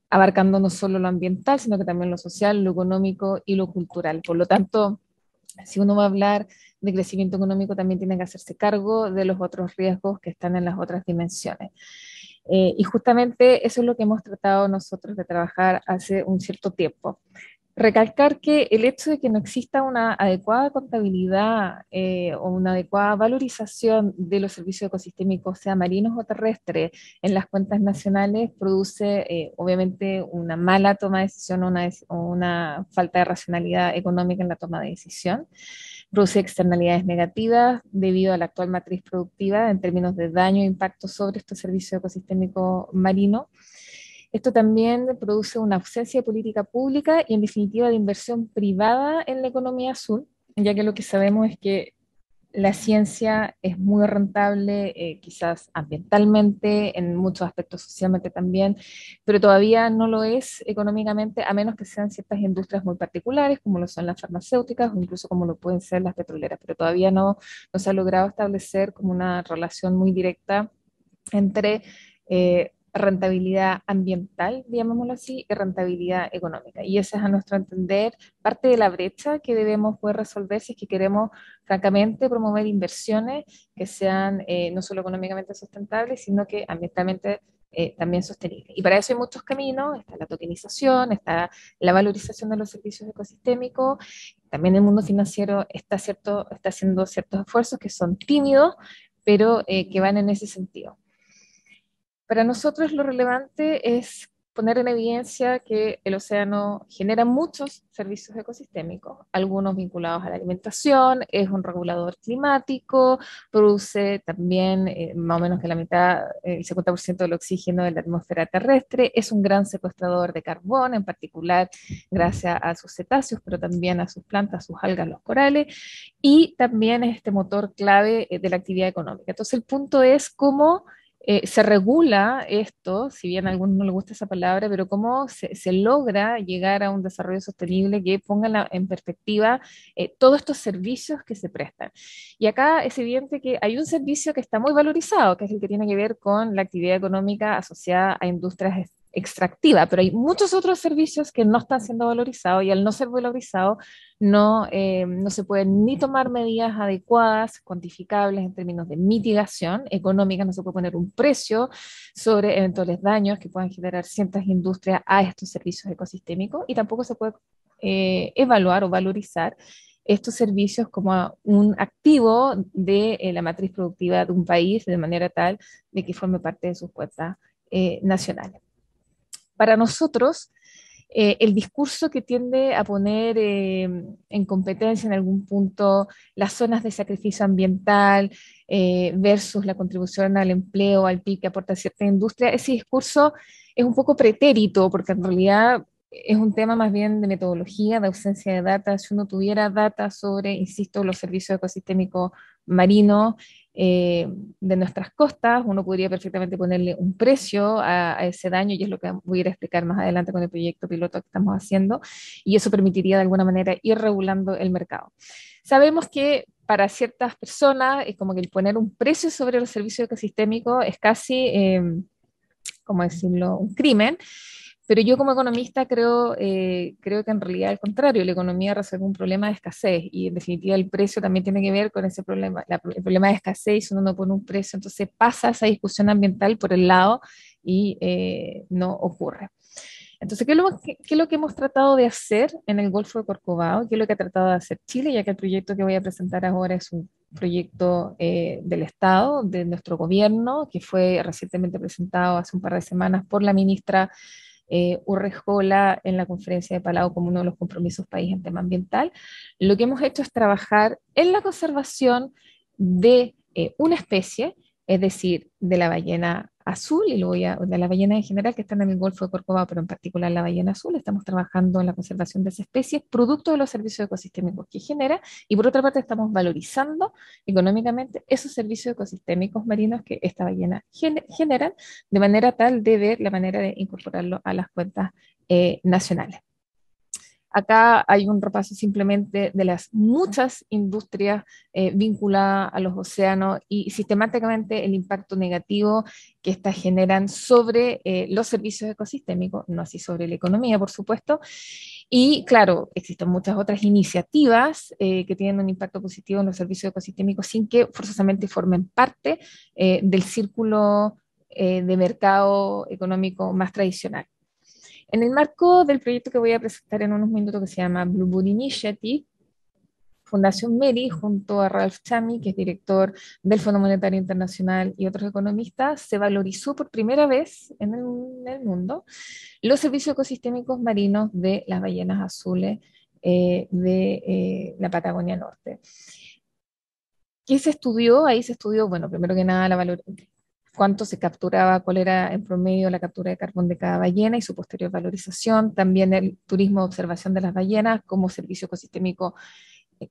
abarcando no solo lo ambiental, sino que también lo social, lo económico y lo cultural. Por lo tanto, si uno va a hablar de crecimiento económico, también tiene que hacerse cargo de los otros riesgos que están en las otras dimensiones. Y justamente eso es lo que hemos tratado nosotros de trabajar hace un cierto tiempo. Recalcar que el hecho de que no exista una adecuada contabilidad o una adecuada valorización de los servicios ecosistémicos, sea marinos o terrestres, en las cuentas nacionales, produce obviamente una mala toma de decisión o una falta de racionalidad económica en la toma de decisión. Produce externalidades negativas debido a la actual matriz productiva en términos de daño e impacto sobre estos servicios ecosistémicos marinos. Esto también produce una ausencia de política pública y en definitiva de inversión privada en la economía azul, ya que lo que sabemos es que la ciencia es muy rentable, quizás ambientalmente, en muchos aspectos socialmente también, pero todavía no lo es económicamente, a menos que sean ciertas industrias muy particulares, como lo son las farmacéuticas o incluso como lo pueden ser las petroleras, pero todavía no se ha logrado establecer como una relación muy directa entre rentabilidad ambiental, llamémoslo así, y rentabilidad económica. Y esa es, a nuestro entender, parte de la brecha que debemos poder resolver si es que queremos, francamente, promover inversiones que sean no solo económicamente sustentables, sino que ambientalmente también sostenibles. Y para eso hay muchos caminos, está la tokenización, está la valorización de los servicios ecosistémicos, también el mundo financiero está haciendo ciertos esfuerzos que son tímidos, pero que van en ese sentido. Para nosotros lo relevante es poner en evidencia que el océano genera muchos servicios ecosistémicos, algunos vinculados a la alimentación, es un regulador climático, produce también más o menos que la mitad, el 50% del oxígeno de la atmósfera terrestre, es un gran secuestrador de carbón, en particular gracias a sus cetáceos, pero también a sus plantas, sus algas, los corales, y también es este motor clave de la actividad económica. Entonces el punto es cómo se regula esto, si bien a algunos no les gusta esa palabra, pero cómo se logra llegar a un desarrollo sostenible que ponga en perspectiva todos estos servicios que se prestan. Y acá es evidente que hay un servicio que está muy valorizado, que es el que tiene que ver con la actividad económica asociada a industrias extractiva, pero hay muchos otros servicios que no están siendo valorizados y al no ser valorizados no se pueden ni tomar medidas adecuadas, cuantificables en términos de mitigación económica, no se puede poner un precio sobre eventuales daños que puedan generar ciertas industrias a estos servicios ecosistémicos y tampoco se puede evaluar o valorizar estos servicios como un activo de la matriz productiva de un país de manera tal de que forme parte de sus cuentas nacionales. Para nosotros, el discurso que tiende a poner en competencia en algún punto las zonas de sacrificio ambiental versus la contribución al empleo, al PIB que aporta cierta industria, ese discurso es un poco pretérito, porque en realidad es un tema más bien de metodología, de ausencia de data. Si uno tuviera data sobre, insisto, los servicios ecosistémicos marinos, de nuestras costas, uno podría perfectamente ponerle un precio a ese daño, y es lo que voy a ir a explicar más adelante con el proyecto piloto que estamos haciendo, y eso permitiría de alguna manera ir regulando el mercado. Sabemos que para ciertas personas es como que el poner un precio sobre los servicios ecosistémicos es casi, ¿cómo decirlo?, un crimen. Pero yo como economista creo que en realidad al contrario, la economía resuelve un problema de escasez y en definitiva el precio también tiene que ver con ese problema, el problema de escasez, y si uno no pone un precio, entonces pasa esa discusión ambiental por el lado y no ocurre. Entonces, ¿qué es lo que hemos tratado de hacer en el Golfo de Corcovado? ¿Qué es lo que ha tratado de hacer Chile? Ya que el proyecto que voy a presentar ahora es un proyecto del Estado, de nuestro gobierno, que fue recientemente presentado hace un par de semanas por la ministra Urrejola en la conferencia de Palau como uno de los compromisos país en tema ambiental, lo que hemos hecho es trabajar en la conservación de una especie, es decir, de la ballena azul y luego ya de la ballena en general que están en el Golfo de Corcovado, pero en particular la ballena azul. Estamos trabajando en la conservación de esa especie, producto de los servicios ecosistémicos que genera, y por otra parte estamos valorizando económicamente esos servicios ecosistémicos marinos que esta ballena generan, de manera tal de ver la manera de incorporarlo a las cuentas nacionales. Acá hay un repaso simplemente de las muchas industrias vinculadas a los océanos y sistemáticamente el impacto negativo que estas generan sobre los servicios ecosistémicos, no así sobre la economía, por supuesto. Y claro, existen muchas otras iniciativas que tienen un impacto positivo en los servicios ecosistémicos sin que forzosamente formen parte del círculo de mercado económico más tradicional. En el marco del proyecto que voy a presentar en unos minutos, que se llama Blueboot Initiative, Fundación MERI, junto a Ralph Chami, que es director del Fondo Monetario Internacional, y otros economistas, se valorizó por primera vez en el mundo los servicios ecosistémicos marinos de las ballenas azules de la Patagonia Norte. ¿Qué se estudió? Ahí se estudió, bueno, primero que nada, cuánto se capturaba, cuál era en promedio la captura de carbón de cada ballena y su posterior valorización, también el turismo de observación de las ballenas como servicio ecosistémico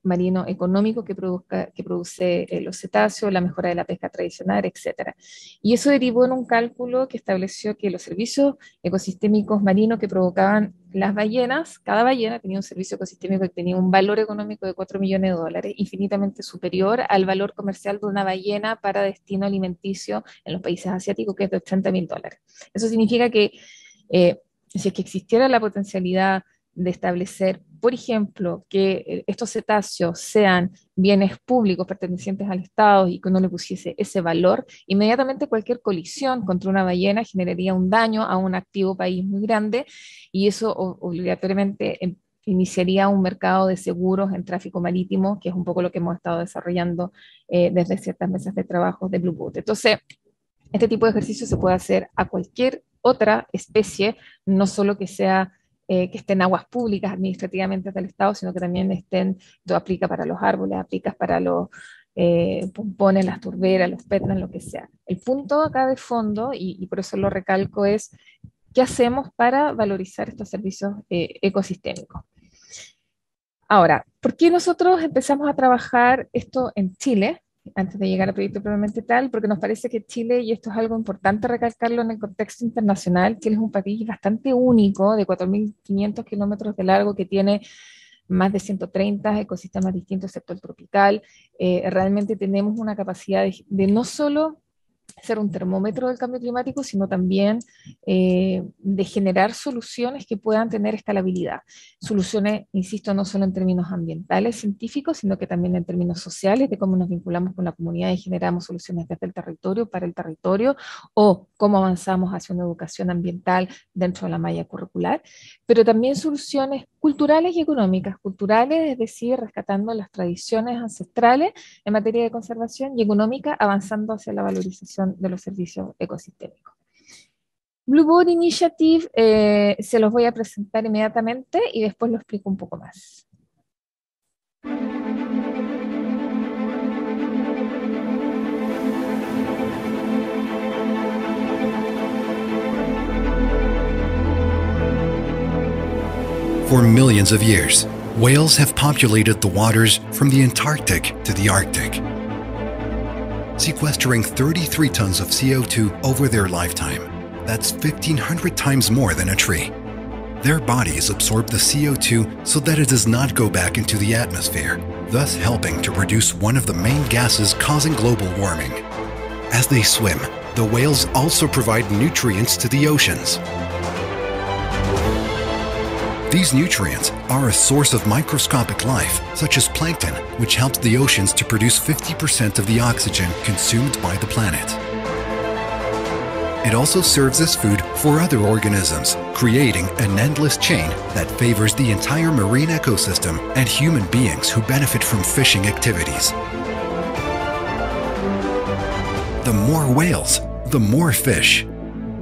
marino económico que produce los cetáceos, la mejora de la pesca tradicional, etc. Y eso derivó en un cálculo que estableció que los servicios ecosistémicos marinos que provocaban las ballenas, cada ballena tenía un servicio ecosistémico que tenía un valor económico de $4 millones, infinitamente superior al valor comercial de una ballena para destino alimenticio en los países asiáticos, que es de $80.000. Eso significa que si es que existiera la potencialidad de establecer, por ejemplo, que estos cetáceos sean bienes públicos pertenecientes al Estado y que uno le pusiese ese valor, inmediatamente cualquier colisión contra una ballena generaría un daño a un activo país muy grande y eso obligatoriamente iniciaría un mercado de seguros en tráfico marítimo, que es un poco lo que hemos estado desarrollando desde ciertas mesas de trabajo de Blueboot. Entonces, este tipo de ejercicio se puede hacer a cualquier otra especie, no solo que sea que estén en aguas públicas administrativamente del Estado, sino que también esto aplica para los árboles, aplica para los pompones, las turberas, los pétalos, lo que sea. El punto acá de fondo, y por eso lo recalco, es qué hacemos para valorizar estos servicios ecosistémicos. Ahora, ¿por qué nosotros empezamos a trabajar esto en Chile? Antes de llegar al proyecto propiamente tal, porque nos parece que Chile, y esto es algo importante recalcarlo en el contexto internacional, Chile es un país bastante único, de 4.500 kilómetros de largo, que tiene más de 130 ecosistemas distintos, excepto el tropical. Realmente tenemos una capacidad de no solo ser un termómetro del cambio climático, sino también de generar soluciones que puedan tener escalabilidad. Soluciones, insisto, no solo en términos ambientales, científicos, sino que también en términos sociales, de cómo nos vinculamos con la comunidad y generamos soluciones desde el territorio, para el territorio, o cómo avanzamos hacia una educación ambiental dentro de la malla curricular, pero también soluciones culturales y económicas. Culturales, es decir, rescatando las tradiciones ancestrales en materia de conservación, y económica, avanzando hacia la valorización de los servicios ecosistémicos. Blueboot Initiative se los voy a presentar inmediatamente y después lo explico un poco más. For millions of years, whales have populated the waters from the Antarctic to the Arctic, sequestering 33 tons of CO2 over their lifetime. That's 1,500 times more than a tree. Their bodies absorb the CO2 so that it does not go back into the atmosphere, thus helping to produce one of the main gases causing global warming. As they swim, the whales also provide nutrients to the oceans. These nutrients are a source of microscopic life, such as plankton, which helps the oceans to produce 50% of the oxygen consumed by the planet. It also serves as food for other organisms, creating an endless chain that favors the entire marine ecosystem and human beings who benefit from fishing activities. The more whales, the more fish.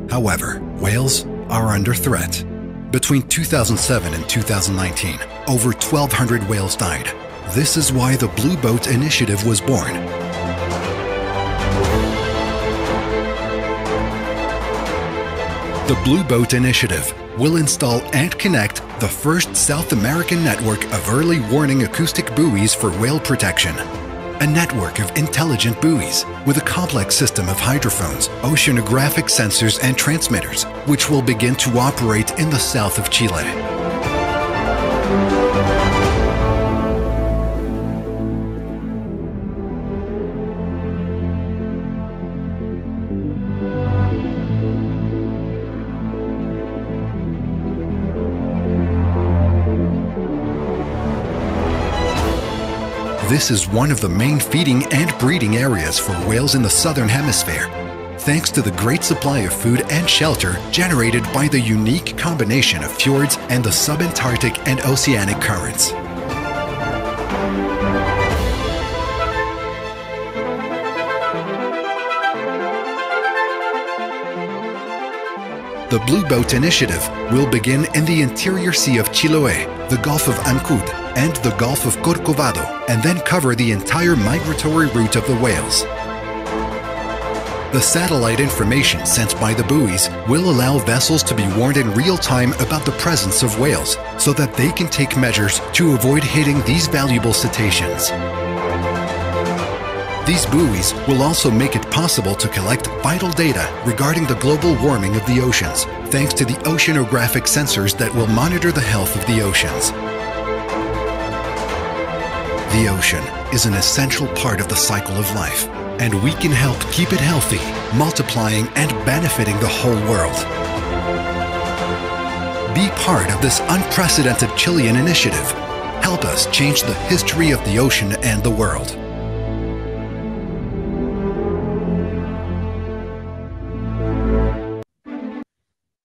However, whales are under threat. Between 2007 and 2019, over 1,200 whales died. This is why the Blue Boat Initiative was born. The Blue Boat Initiative will install and connect the first South American network of early warning acoustic buoys for whale protection. A network of intelligent buoys with a complex system of hydrophones, oceanographic sensors, and transmitters, which will begin to operate in the south of Chile. This is one of the main feeding and breeding areas for whales in the southern hemisphere, thanks to the great supply of food and shelter generated by the unique combination of fjords and the subantarctic and oceanic currents. The Blue Boat Initiative will begin in the interior sea of Chiloé, the Gulf of Ancud, and the Gulf of Corcovado, and then cover the entire migratory route of the whales. The satellite information sent by the buoys will allow vessels to be warned in real time about the presence of whales, so that they can take measures to avoid hitting these valuable cetaceans. These buoys will also make it possible to collect vital data regarding the global warming of the oceans, thanks to the oceanographic sensors that will monitor the health of the oceans. The ocean is an essential part of the cycle of life, and we can help keep it healthy, multiplying and benefiting the whole world. Be part of this unprecedented Chilean initiative. Help us change the history of the ocean and the world.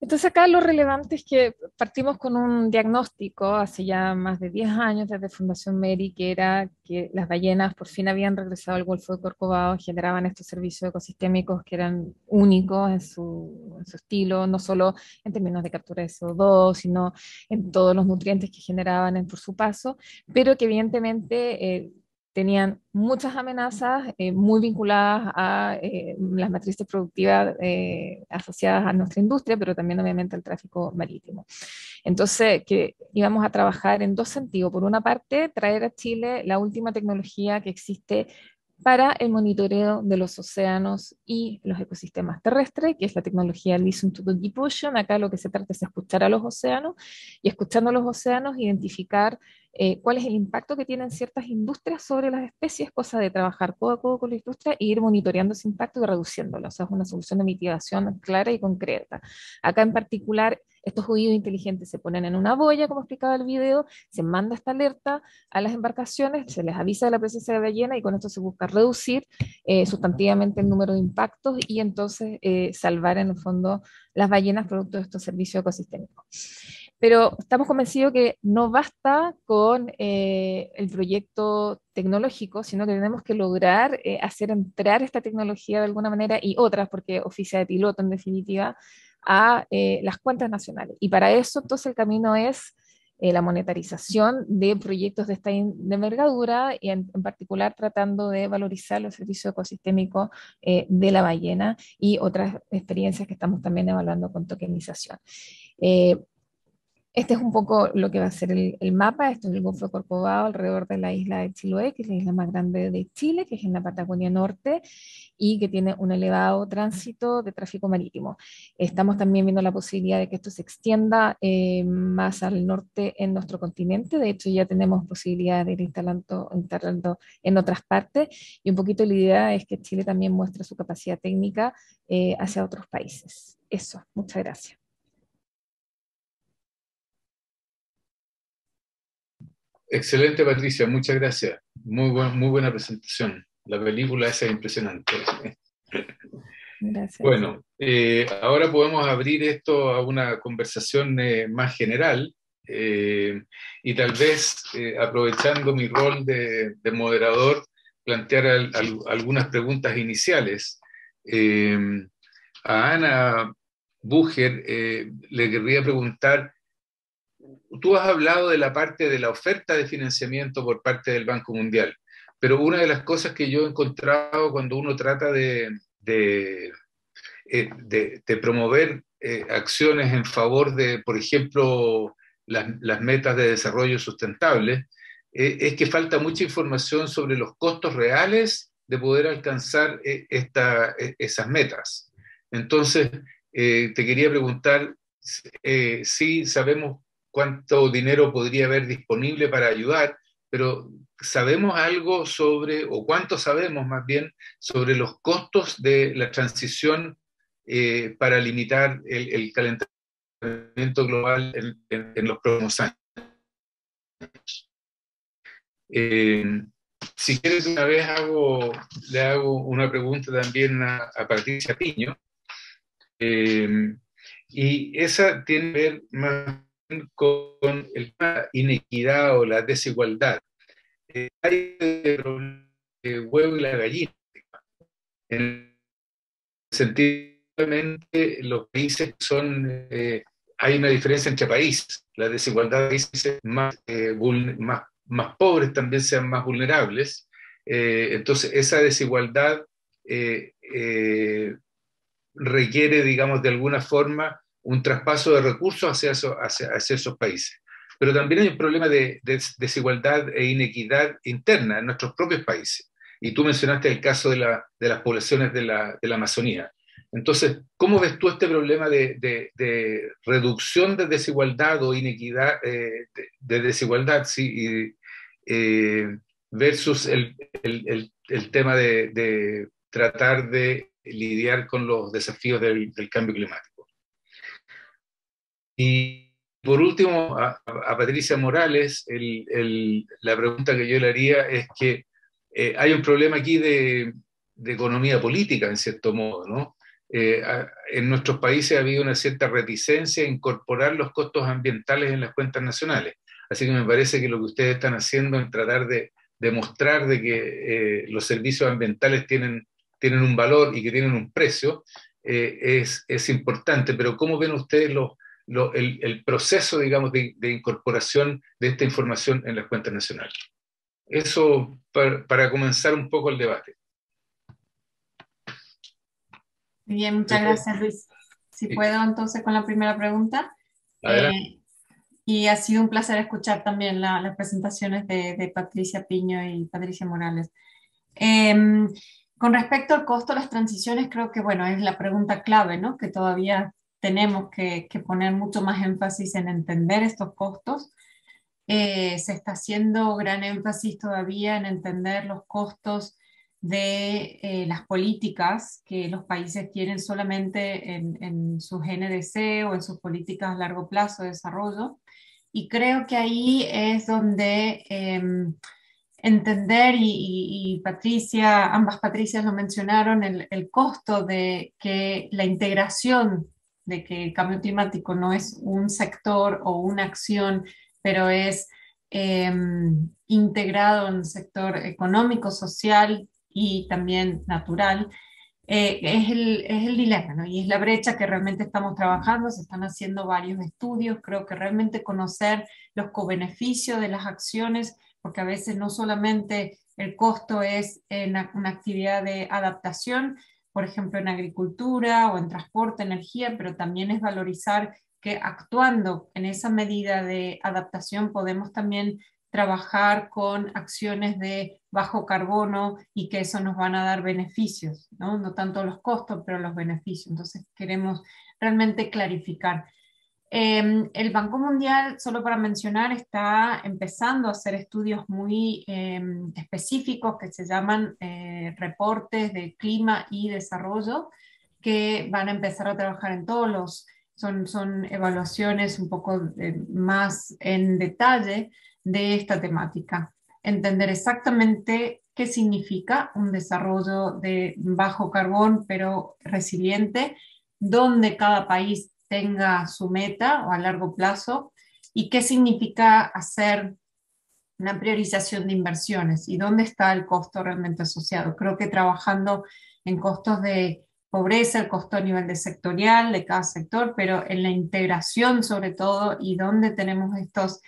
Entonces acá lo relevante es que partimos con un diagnóstico hace ya más de 10 años desde Fundación Meri, que era que las ballenas por fin habían regresado al Golfo de Corcovado, generaban estos servicios ecosistémicos que eran únicos en su estilo, no solo en términos de captura de CO2, sino en todos los nutrientes que generaban por su paso, pero que evidentemente tenían muchas amenazas muy vinculadas a las matrices productivas asociadas a nuestra industria, pero también obviamente al tráfico marítimo. Entonces, que íbamos a trabajar en dos sentidos. Por una parte, traer a Chile la última tecnología que existe para el monitoreo de los océanos y los ecosistemas terrestres, que es la tecnología Listen to the Deep Ocean. Acá lo que se trata es escuchar a los océanos y escuchando a los océanos identificar cuál es el impacto que tienen ciertas industrias sobre las especies, cosa de trabajar codo a codo con la industria e ir monitoreando ese impacto y reduciéndolo. O sea, es una solución de mitigación clara y concreta. Acá en particular, estos oídos inteligentes se ponen en una boya, como explicaba el video, se manda esta alerta a las embarcaciones, se les avisa de la presencia de ballena y con esto se busca reducir sustantivamente el número de impactos y entonces salvar en el fondo las ballenas producto de estos servicios ecosistémicos. Pero estamos convencidos que no basta con el proyecto tecnológico, sino que tenemos que lograr hacer entrar esta tecnología de alguna manera y otras, porque oficia de piloto en definitiva, a las cuentas nacionales. Y para eso entonces el camino es la monetarización de proyectos de esta de envergadura y en particular tratando de valorizar los servicios ecosistémicos de la ballena y otras experiencias que estamos también evaluando con tokenización. Este es un poco lo que va a ser el mapa. Esto es el Golfo de Corcovado alrededor de la isla de Chiloé, que es la isla más grande de Chile, que es en la Patagonia Norte y que tiene un elevado tránsito de tráfico marítimo. Estamos también viendo la posibilidad de que esto se extienda más al norte en nuestro continente. De hecho, ya tenemos posibilidad de ir instalando en otras partes y un poquito la idea es que Chile también muestre su capacidad técnica hacia otros países. Eso, muchas gracias. Excelente, Patricia, muchas gracias. Muy buena presentación. La película esa es impresionante. Gracias. Bueno, ahora podemos abrir esto a una conversación más general y tal vez, aprovechando mi rol de moderador, plantear algunas preguntas iniciales. A Ana Bucher, le querría preguntar, tú has hablado de la parte de la oferta de financiamiento por parte del Banco Mundial, pero una de las cosas que yo he encontrado cuando uno trata de promover acciones en favor de, por ejemplo, las metas de desarrollo sustentable, es que falta mucha información sobre los costos reales de poder alcanzar esas metas. Entonces, te quería preguntar si sabemos cuánto dinero podría haber disponible para ayudar, pero ¿sabemos algo sobre, o cuánto sabemos más bien, sobre los costos de la transición para limitar el calentamiento global en los próximos años? Si quieres, una vez le hago una pregunta también a Patricia Piño, y esa tiene que ver más con la inequidad o la desigualdad. Hay el huevo y la gallina. En el sentido, los países son, hay una diferencia entre países. La desigualdad de países más pobres también sean más vulnerables. Entonces, esa desigualdad requiere, digamos, de alguna forma un traspaso de recursos hacia esos países. Pero también hay un problema de desigualdad e inequidad interna en nuestros propios países. Y tú mencionaste el caso de las poblaciones de la Amazonía. Entonces, ¿cómo ves tú este problema de reducción de desigualdad o inequidad, de desigualdad, sí, versus el tema de tratar de lidiar con los desafíos del cambio climático? Y por último, a Patricia Morales, la pregunta que yo le haría es que hay un problema aquí de economía política, en cierto modo, ¿no? En nuestros países ha habido una cierta reticencia a incorporar los costos ambientales en las cuentas nacionales. Así que me parece que lo que ustedes están haciendo en tratar de demostrar de que los servicios ambientales tienen un valor y que tienen un precio, es importante. Pero ¿cómo ven ustedes el proceso, digamos, de incorporación de esta información en las cuentas nacionales? Eso para comenzar un poco el debate. Muy bien, muchas gracias, Luis. Si puedo entonces con la primera pregunta. Y ha sido un placer escuchar también las presentaciones de Patricia Piño y Patricia Morales. Con respecto al costo de las transiciones, creo que, bueno, es la pregunta clave, ¿no? Que todavía tenemos que poner mucho más énfasis en entender estos costos. Se está haciendo gran énfasis todavía en entender los costos de las políticas que los países tienen solamente en sus NDC o en sus políticas a largo plazo de desarrollo. Y creo que ahí es donde entender, y Patricia, ambas Patricias lo mencionaron, el costo de que la integración de que el cambio climático no es un sector o una acción, pero es integrado en el sector económico, social y también natural, es el dilema, ¿no? Y es la brecha que realmente estamos trabajando. Se están haciendo varios estudios. Creo que realmente conocer los cobeneficios de las acciones, porque a veces no solamente el costo es en una actividad de adaptación, por ejemplo en agricultura o en transporte, energía, pero también es valorizar que actuando en esa medida de adaptación podemos también trabajar con acciones de bajo carbono y que eso nos van a dar beneficios, ¿no? No tanto los costos, pero los beneficios. Entonces queremos realmente clarificar. El Banco Mundial, solo para mencionar, está empezando a hacer estudios muy específicos que se llaman reportes de clima y desarrollo, que van a empezar a trabajar en todos los, son evaluaciones un poco más en detalle de esta temática. Entender exactamente qué significa un desarrollo de bajo carbón pero resiliente, donde cada país tenga su meta o a largo plazo, y qué significa hacer una priorización de inversiones y dónde está el costo realmente asociado. Creo que trabajando en costos de pobreza, el costo a nivel de sectorial de cada sector, pero en la integración sobre todo y donde tenemos estas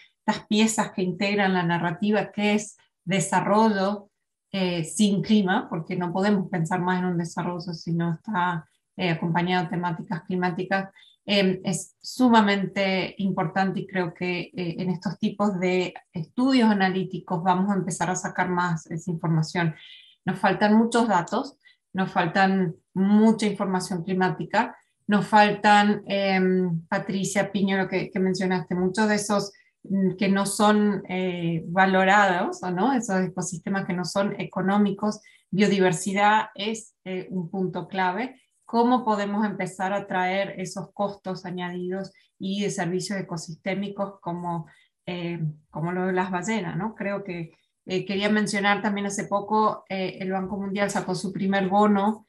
piezas que integran la narrativa, que es desarrollo sin clima, porque no podemos pensar más en un desarrollo si no está acompañado de temáticas climáticas, es sumamente importante y creo que en estos tipos de estudios analíticos vamos a empezar a sacar más esa información. Nos faltan muchos datos, nos faltan mucha información climática, nos faltan, Patricia Piño, lo que mencionaste, muchos de esos que no son valorados, ¿o no? Esos ecosistemas que no son económicos. Biodiversidad es un punto clave. ¿Cómo podemos empezar a traer esos costos añadidos y de servicios ecosistémicos como lo de las ballenas, ¿no? Creo que quería mencionar también hace poco, el Banco Mundial sacó su primer bono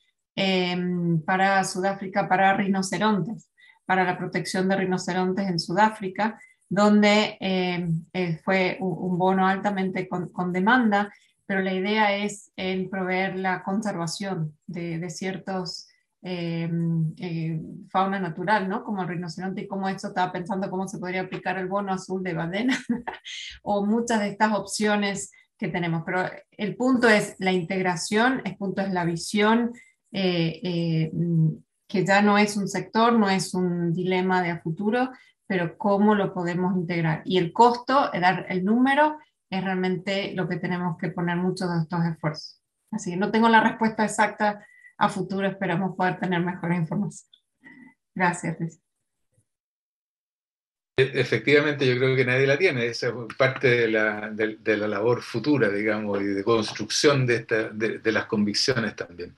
para Sudáfrica, para rinocerontes, para la protección de rinocerontes en Sudáfrica, donde fue un bono altamente con demanda, pero la idea es en proveer la conservación de ciertos fauna natural, ¿no? Como el rinoceronte y cómo esto estaba pensando cómo se podría aplicar el bono azul de ballena o muchas de estas opciones que tenemos. Pero el punto es la integración, el punto es la visión, que ya no es un sector, no es un dilema de a futuro, pero cómo lo podemos integrar. Y el costo, dar el número, es realmente lo que tenemos que poner muchos de estos esfuerzos. Así que no tengo la respuesta exacta a futuro, esperamos poder tener mejor información. Gracias, Luis. Efectivamente, yo creo que nadie la tiene. Esa es parte de la labor futura, digamos, y de construcción de las convicciones también.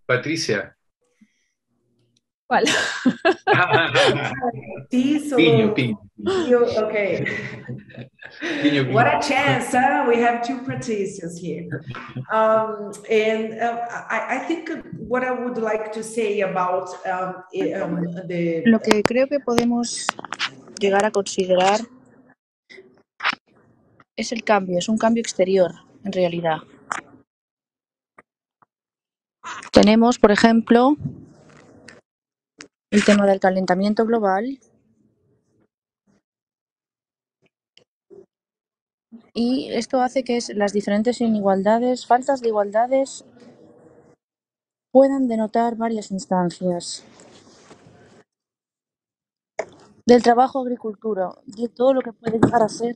Patricia. ¿Cuál? Piño. Okay. Piño. What a chance, huh? We have two Patricias here. I think what I would like to say about Lo que creo que podemos llegar a considerar es el cambio, es un cambio exterior, en realidad. Tenemos, por ejemplo, el tema del calentamiento global y esto hace que las diferentes inigualdades, faltas de igualdades, puedan denotar varias instancias. Del trabajo agricultura, de todo lo que puede llegar a ser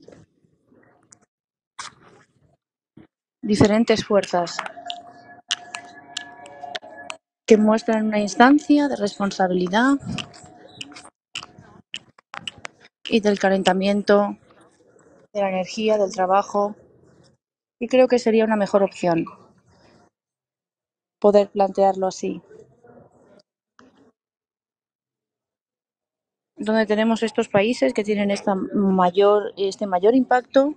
diferentes fuerzas que muestran una instancia de responsabilidad y del calentamiento, de la energía, del trabajo. Y creo que sería una mejor opción poder plantearlo así. Donde tenemos estos países que tienen este mayor impacto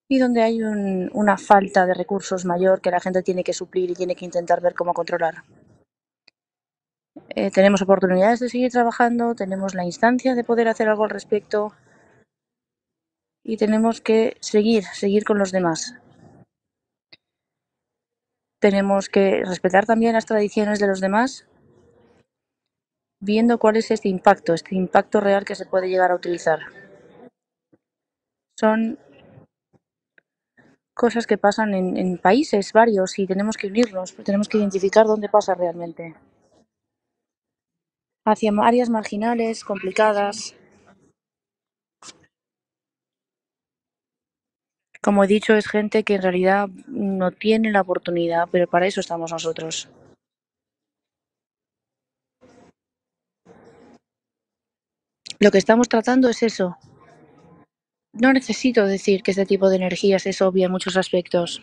y donde hay una falta de recursos mayor que la gente tiene que suplir y tiene que intentar ver cómo controlar. Tenemos oportunidades de seguir trabajando, tenemos la instancia de poder hacer algo al respecto y tenemos que seguir con los demás. Tenemos que respetar también las tradiciones de los demás, viendo cuál es este impacto real que se puede llegar a utilizar. Son cosas que pasan en países varios y tenemos que unirnos, tenemos que identificar dónde pasa realmente. Hacia áreas marginales, complicadas. Como he dicho, es gente que en realidad no tiene la oportunidad, pero para eso estamos nosotros. Lo que estamos tratando es eso. No necesito decir que este tipo de energías es obvia en muchos aspectos.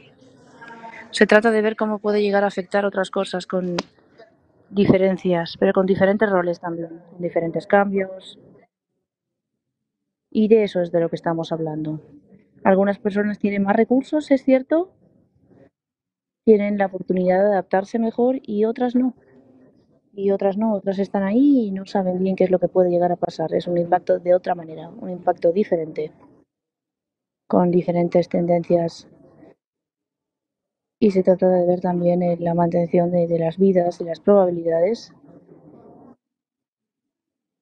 Se trata de ver cómo puede llegar a afectar otras cosas con diferencias, pero con diferentes roles también, con diferentes cambios. Y de eso es de lo que estamos hablando. Algunas personas tienen más recursos, es cierto, tienen la oportunidad de adaptarse mejor y otras no. Y otras no, otras están ahí y no saben bien qué es lo que puede llegar a pasar. Es un impacto de otra manera, un impacto diferente, con diferentes tendencias. Y se trata de ver también la mantención de las vidas y las probabilidades.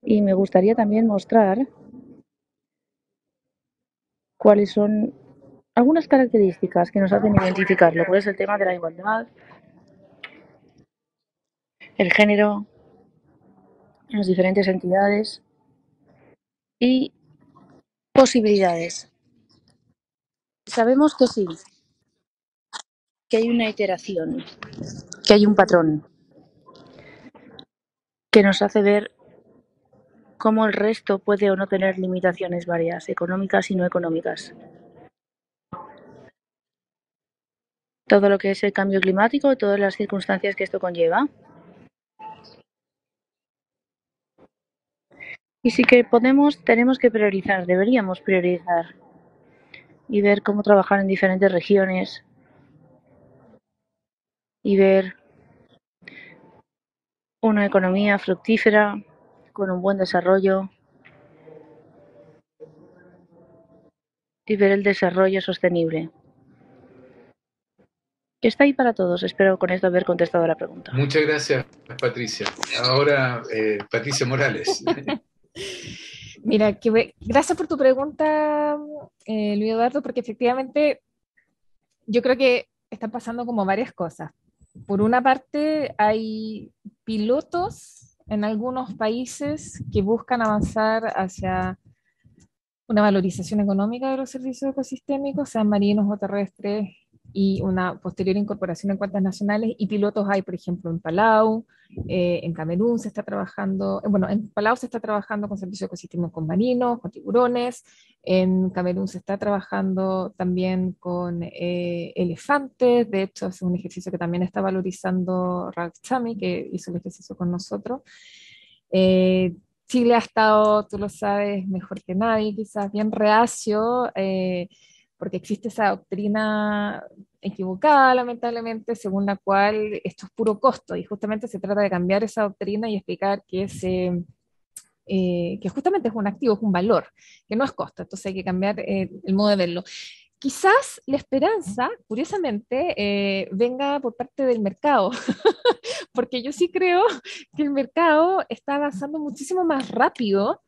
Y me gustaría también mostrar cuáles son algunas características que nos hacen identificar lo que es el tema de la igualdad, el género, las diferentes entidades y posibilidades. Sabemos que sí, que hay una iteración, que hay un patrón que nos hace ver cómo el resto puede o no tener limitaciones varias, económicas y no económicas. Todo lo que es el cambio climático, todas las circunstancias que esto conlleva. Y sí que tenemos que priorizar, deberíamos priorizar y ver cómo trabajar en diferentes regiones y ver una economía fructífera con un buen desarrollo y ver el desarrollo sostenible, que está ahí para todos. Espero con esto haber contestado la pregunta. Muchas gracias, Patricia. Ahora, Patricia Morales. Mira, gracias por tu pregunta, Luis Eduardo, porque efectivamente yo creo que están pasando como varias cosas. Por una parte, hay pilotos en algunos países que buscan avanzar hacia una valorización económica de los servicios ecosistémicos, sean marinos o terrestres, y una posterior incorporación en cuentas nacionales. Y pilotos hay, por ejemplo, en Palau, en Camerún se está trabajando, bueno, en Palau se está trabajando con servicios ecosistémicos marinos, con tiburones. En Camerún se está trabajando también con elefantes. De hecho, es un ejercicio que también está valorizando Ralph Chami, que hizo el ejercicio con nosotros. Chile ha estado, tú lo sabes mejor que nadie, quizás bien reacio, porque existe esa doctrina equivocada, lamentablemente, según la cual esto es puro costo, y justamente se trata de cambiar esa doctrina y explicar que justamente es un activo, es un valor, que no es costo. Entonces hay que cambiar el modo de verlo. Quizás la esperanza, curiosamente, venga por parte del mercado, porque yo sí creo que el mercado está avanzando muchísimo más rápido.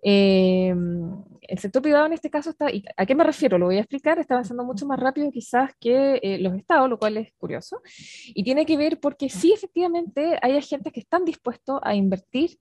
El sector privado en este caso está, ¿y a qué me refiero? Lo voy a explicar, está avanzando mucho más rápido quizás que los estados, lo cual es curioso, y tiene que ver porque sí, efectivamente, hay agentes que están dispuestos a invertir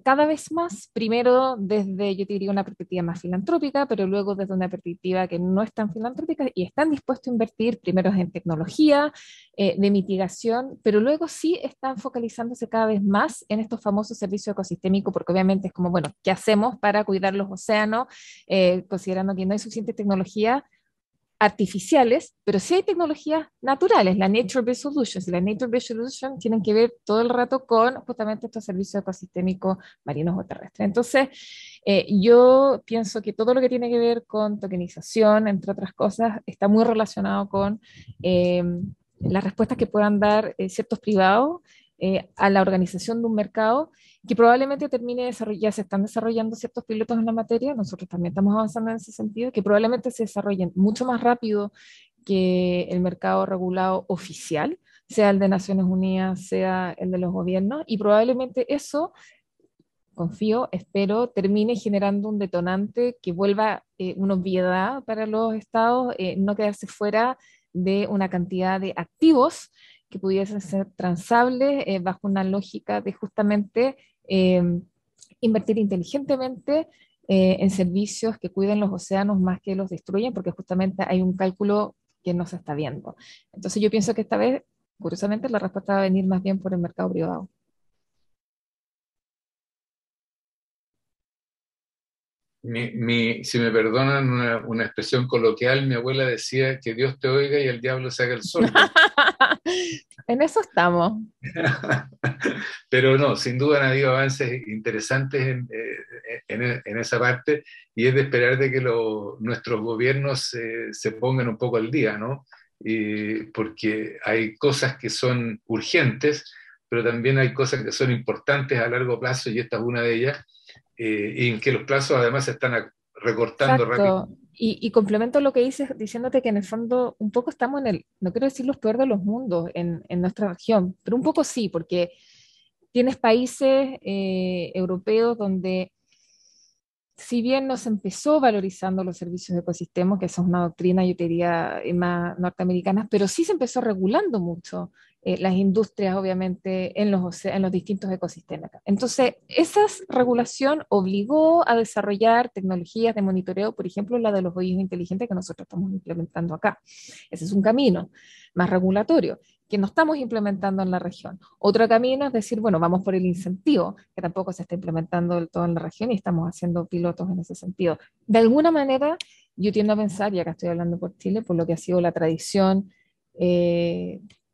cada vez más, primero desde, yo te diría, una perspectiva más filantrópica, pero luego desde una perspectiva que no es tan filantrópica, y están dispuestos a invertir primero en tecnología de mitigación, pero luego sí están focalizándose cada vez más en estos famosos servicios ecosistémicos, porque obviamente es como, bueno, ¿qué hacemos para cuidar los océanos? Considerando que no hay suficiente tecnología artificiales, pero sí hay tecnologías naturales, la Nature-Based Solutions, y las Nature-Based Solutions tienen que ver todo el rato con justamente estos servicios ecosistémicos marinos o terrestres. Entonces, yo pienso que todo lo que tiene que ver con tokenización, entre otras cosas, está muy relacionado con las respuestas que puedan dar ciertos privados a la organización de un mercado que probablemente termine ya se están desarrollando ciertos pilotos en la materia, nosotros también estamos avanzando en ese sentido, que probablemente se desarrollen mucho más rápido que el mercado regulado oficial, sea el de Naciones Unidas, sea el de los gobiernos, y probablemente eso, confío, espero, termine generando un detonante que vuelva una obviedad para los estados, no quedarse fuera de una cantidad de activos que pudiesen ser transables bajo una lógica de justamente invertir inteligentemente en servicios que cuiden los océanos más que los destruyen, porque justamente hay un cálculo que no se está viendo. Entonces yo pienso que esta vez, curiosamente, la respuesta va a venir más bien por el mercado privado. Si me perdonan una expresión coloquial, mi abuela decía que Dios te oiga y el diablo se haga el sordo. En eso estamos. Pero no, sin duda han habido avances interesantes en esa parte, y es de esperar de que nuestros gobiernos se pongan un poco al día, ¿no? Porque hay cosas que son urgentes, pero también hay cosas que son importantes a largo plazo, y esta es una de ellas, y en que los plazos además se están recortando rápido. Exacto. Y complemento lo que dices diciéndote que en el fondo un poco estamos en el, no quiero decir los peores de los mundos en nuestra región, pero un poco sí, porque tienes países europeos donde si bien no se empezó valorizando los servicios de ecosistema, que esa es una doctrina, yo te diría, más norteamericana, pero sí se empezó regulando mucho las industrias, obviamente, en los distintos ecosistemas. Entonces, esa regulación obligó a desarrollar tecnologías de monitoreo, por ejemplo, la de los boyos inteligentes que nosotros estamos implementando acá. Ese es un camino más regulatorio que no estamos implementando en la región. Otro camino es decir, bueno, vamos por el incentivo, que tampoco se está implementando del todo en la región y estamos haciendo pilotos en ese sentido. De alguna manera, yo tiendo a pensar, y acá estoy hablando por Chile, por lo que ha sido la tradición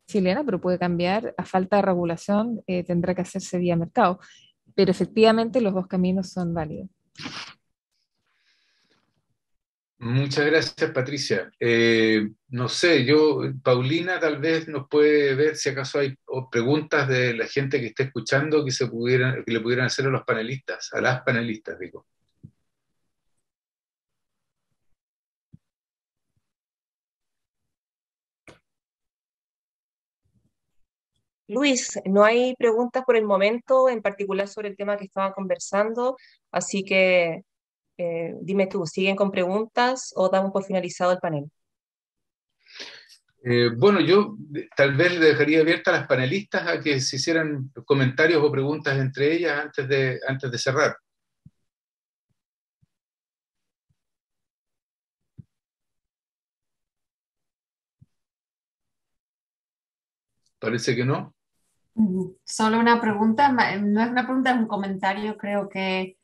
chilena, pero puede cambiar, a falta de regulación tendrá que hacerse vía mercado. Pero efectivamente los dos caminos son válidos. Muchas gracias, Patricia. No sé, Paulina tal vez nos puede ver si acaso hay preguntas de la gente que esté escuchando que le pudieran hacer a los panelistas, a las panelistas, digo. Luis, no hay preguntas por el momento, en particular sobre el tema que estaban conversando, así que dime tú, ¿siguen con preguntas o damos por finalizado el panel? Bueno, yo tal vez le dejaría abierta a las panelistas a que se hicieran comentarios o preguntas entre ellas antes de cerrar. Parece que no. Solo una pregunta, no es una pregunta, es un comentario. Creo que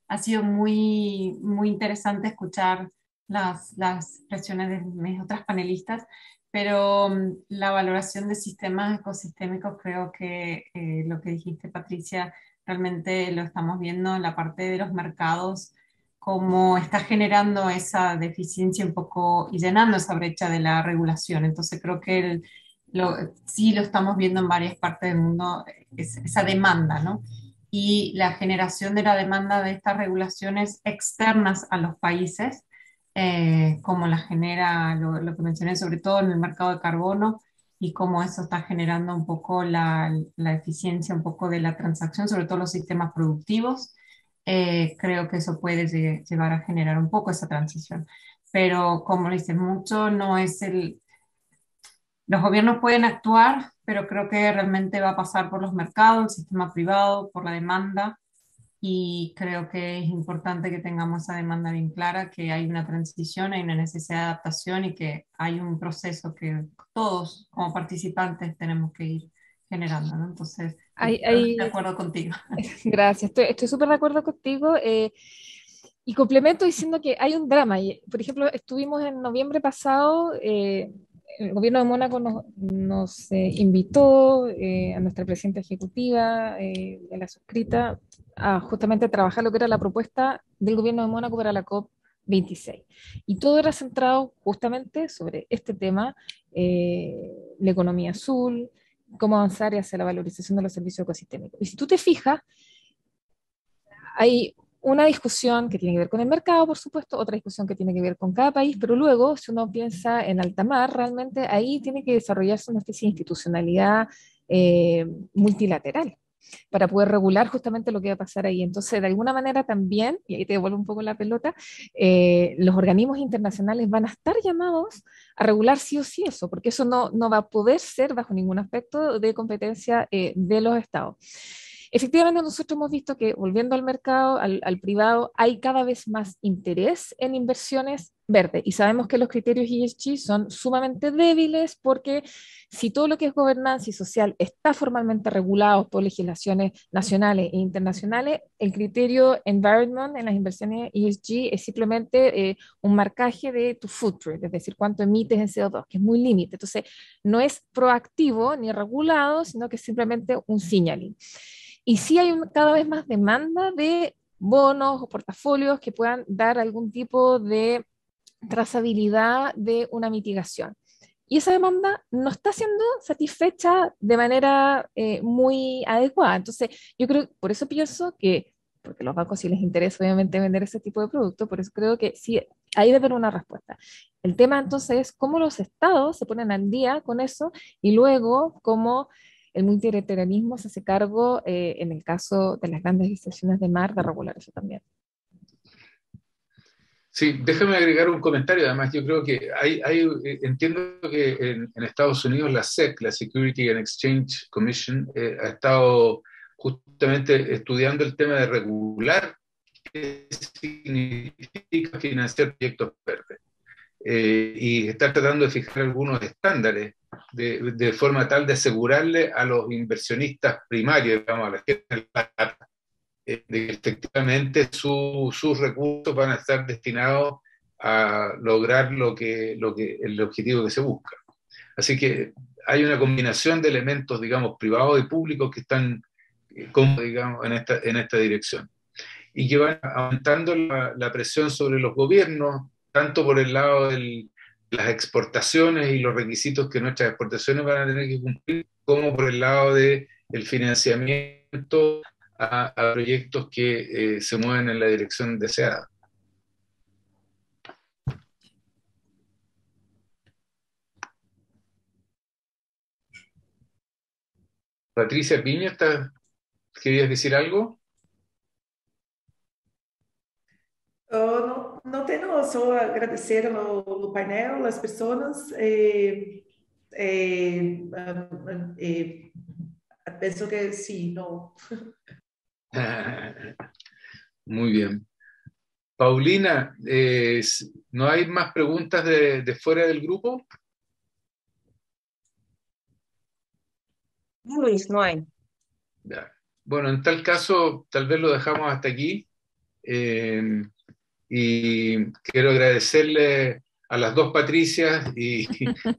ha sido muy, muy interesante escuchar las expresiones de mis otras panelistas, pero la valoración de sistemas ecosistémicos, creo que lo que dijiste, Patricia, realmente lo estamos viendo en la parte de los mercados, cómo está generando esa deficiencia un poco y llenando esa brecha de la regulación. Entonces creo que sí lo estamos viendo en varias partes del mundo, esa demanda, ¿no? Y la generación de la demanda de estas regulaciones externas a los países, como la genera lo que mencioné, sobre todo en el mercado de carbono, y cómo eso está generando un poco la eficiencia, un poco de la transacción, sobre todo los sistemas productivos. Creo que eso puede llevar a generar un poco esa transición. Pero como le dices, mucho no es los gobiernos pueden actuar, pero creo que realmente va a pasar por los mercados, el sistema privado, por la demanda, y creo que es importante que tengamos esa demanda bien clara, que hay una transición, hay una necesidad de adaptación y que hay un proceso que todos como participantes tenemos que ir generando, ¿no? Entonces, estoy de acuerdo contigo. Gracias, estoy súper de acuerdo contigo. Y complemento diciendo que hay un drama. Por ejemplo, estuvimos en noviembre pasado, el gobierno de Mónaco nos invitó a nuestra presidenta ejecutiva, de la suscrita, a justamente trabajar lo que era la propuesta del gobierno de Mónaco para la COP26. Y todo era centrado justamente sobre este tema, la economía azul, cómo avanzar hacia la valorización de los servicios ecosistémicos. Y si tú te fijas, hay una discusión que tiene que ver con el mercado, por supuesto, otra discusión que tiene que ver con cada país, pero luego, si uno piensa en alta mar, realmente ahí tiene que desarrollarse una especie de institucionalidad multilateral para poder regular justamente lo que va a pasar ahí. Entonces, de alguna manera también, y ahí te devuelvo un poco la pelota, los organismos internacionales van a estar llamados a regular sí o sí eso, porque eso no va a poder ser bajo ningún aspecto de competencia de los estados. Efectivamente, nosotros hemos visto que, volviendo al mercado, al privado, hay cada vez más interés en inversiones verdes. Y sabemos que los criterios ESG son sumamente débiles porque si todo lo que es gobernanza y social está formalmente regulado por legislaciones nacionales e internacionales, el criterio environment en las inversiones ESG es simplemente un marcaje de tu footprint, es decir, cuánto emites en CO2, que es muy límite. Entonces, no es proactivo ni regulado, sino que es simplemente un signaling. Y sí hay cada vez más demanda de bonos o portafolios que puedan dar algún tipo de trazabilidad de una mitigación. Y esa demanda no está siendo satisfecha de manera muy adecuada. Entonces, yo creo, por eso pienso que porque a los bancos sí les interesa obviamente vender ese tipo de productos, por eso creo que sí, ahí debe haber una respuesta. El tema entonces es cómo los estados se ponen al día con eso y luego cómo el multilateralismo se hace cargo, en el caso de las grandes estaciones de mar, de regular eso también. Sí, déjame agregar un comentario. Además, yo creo que entiendo que en Estados Unidos la SEC, la Security and Exchange Commission, ha estado justamente estudiando el tema de regular qué significa financiar proyectos verdes. Y está tratando de fijar algunos estándares de forma tal de asegurarle a los inversionistas primarios, digamos, a la gente del plata, de que efectivamente sus recursos van a estar destinados a lograr el objetivo que se busca. Así que hay una combinación de elementos, digamos, privados y públicos que están, digamos, en esta dirección. Y que van aumentando la presión sobre los gobiernos, tanto por el lado de las exportaciones y los requisitos que nuestras exportaciones van a tener que cumplir, como por el lado del financiamiento a proyectos que se mueven en la dirección deseada. Patricia Piña, ¿querías decir algo? Não tenho, só agradecer no painel, as pessoas. Penso que sim, não. Muy bien. Paulina, ¿no hay más preguntas de fuera del grupo? No, Luis, no hay. Ya. Bueno, en tal caso, tal vez lo dejamos hasta aquí. Y quiero agradecerle a las dos Patricias y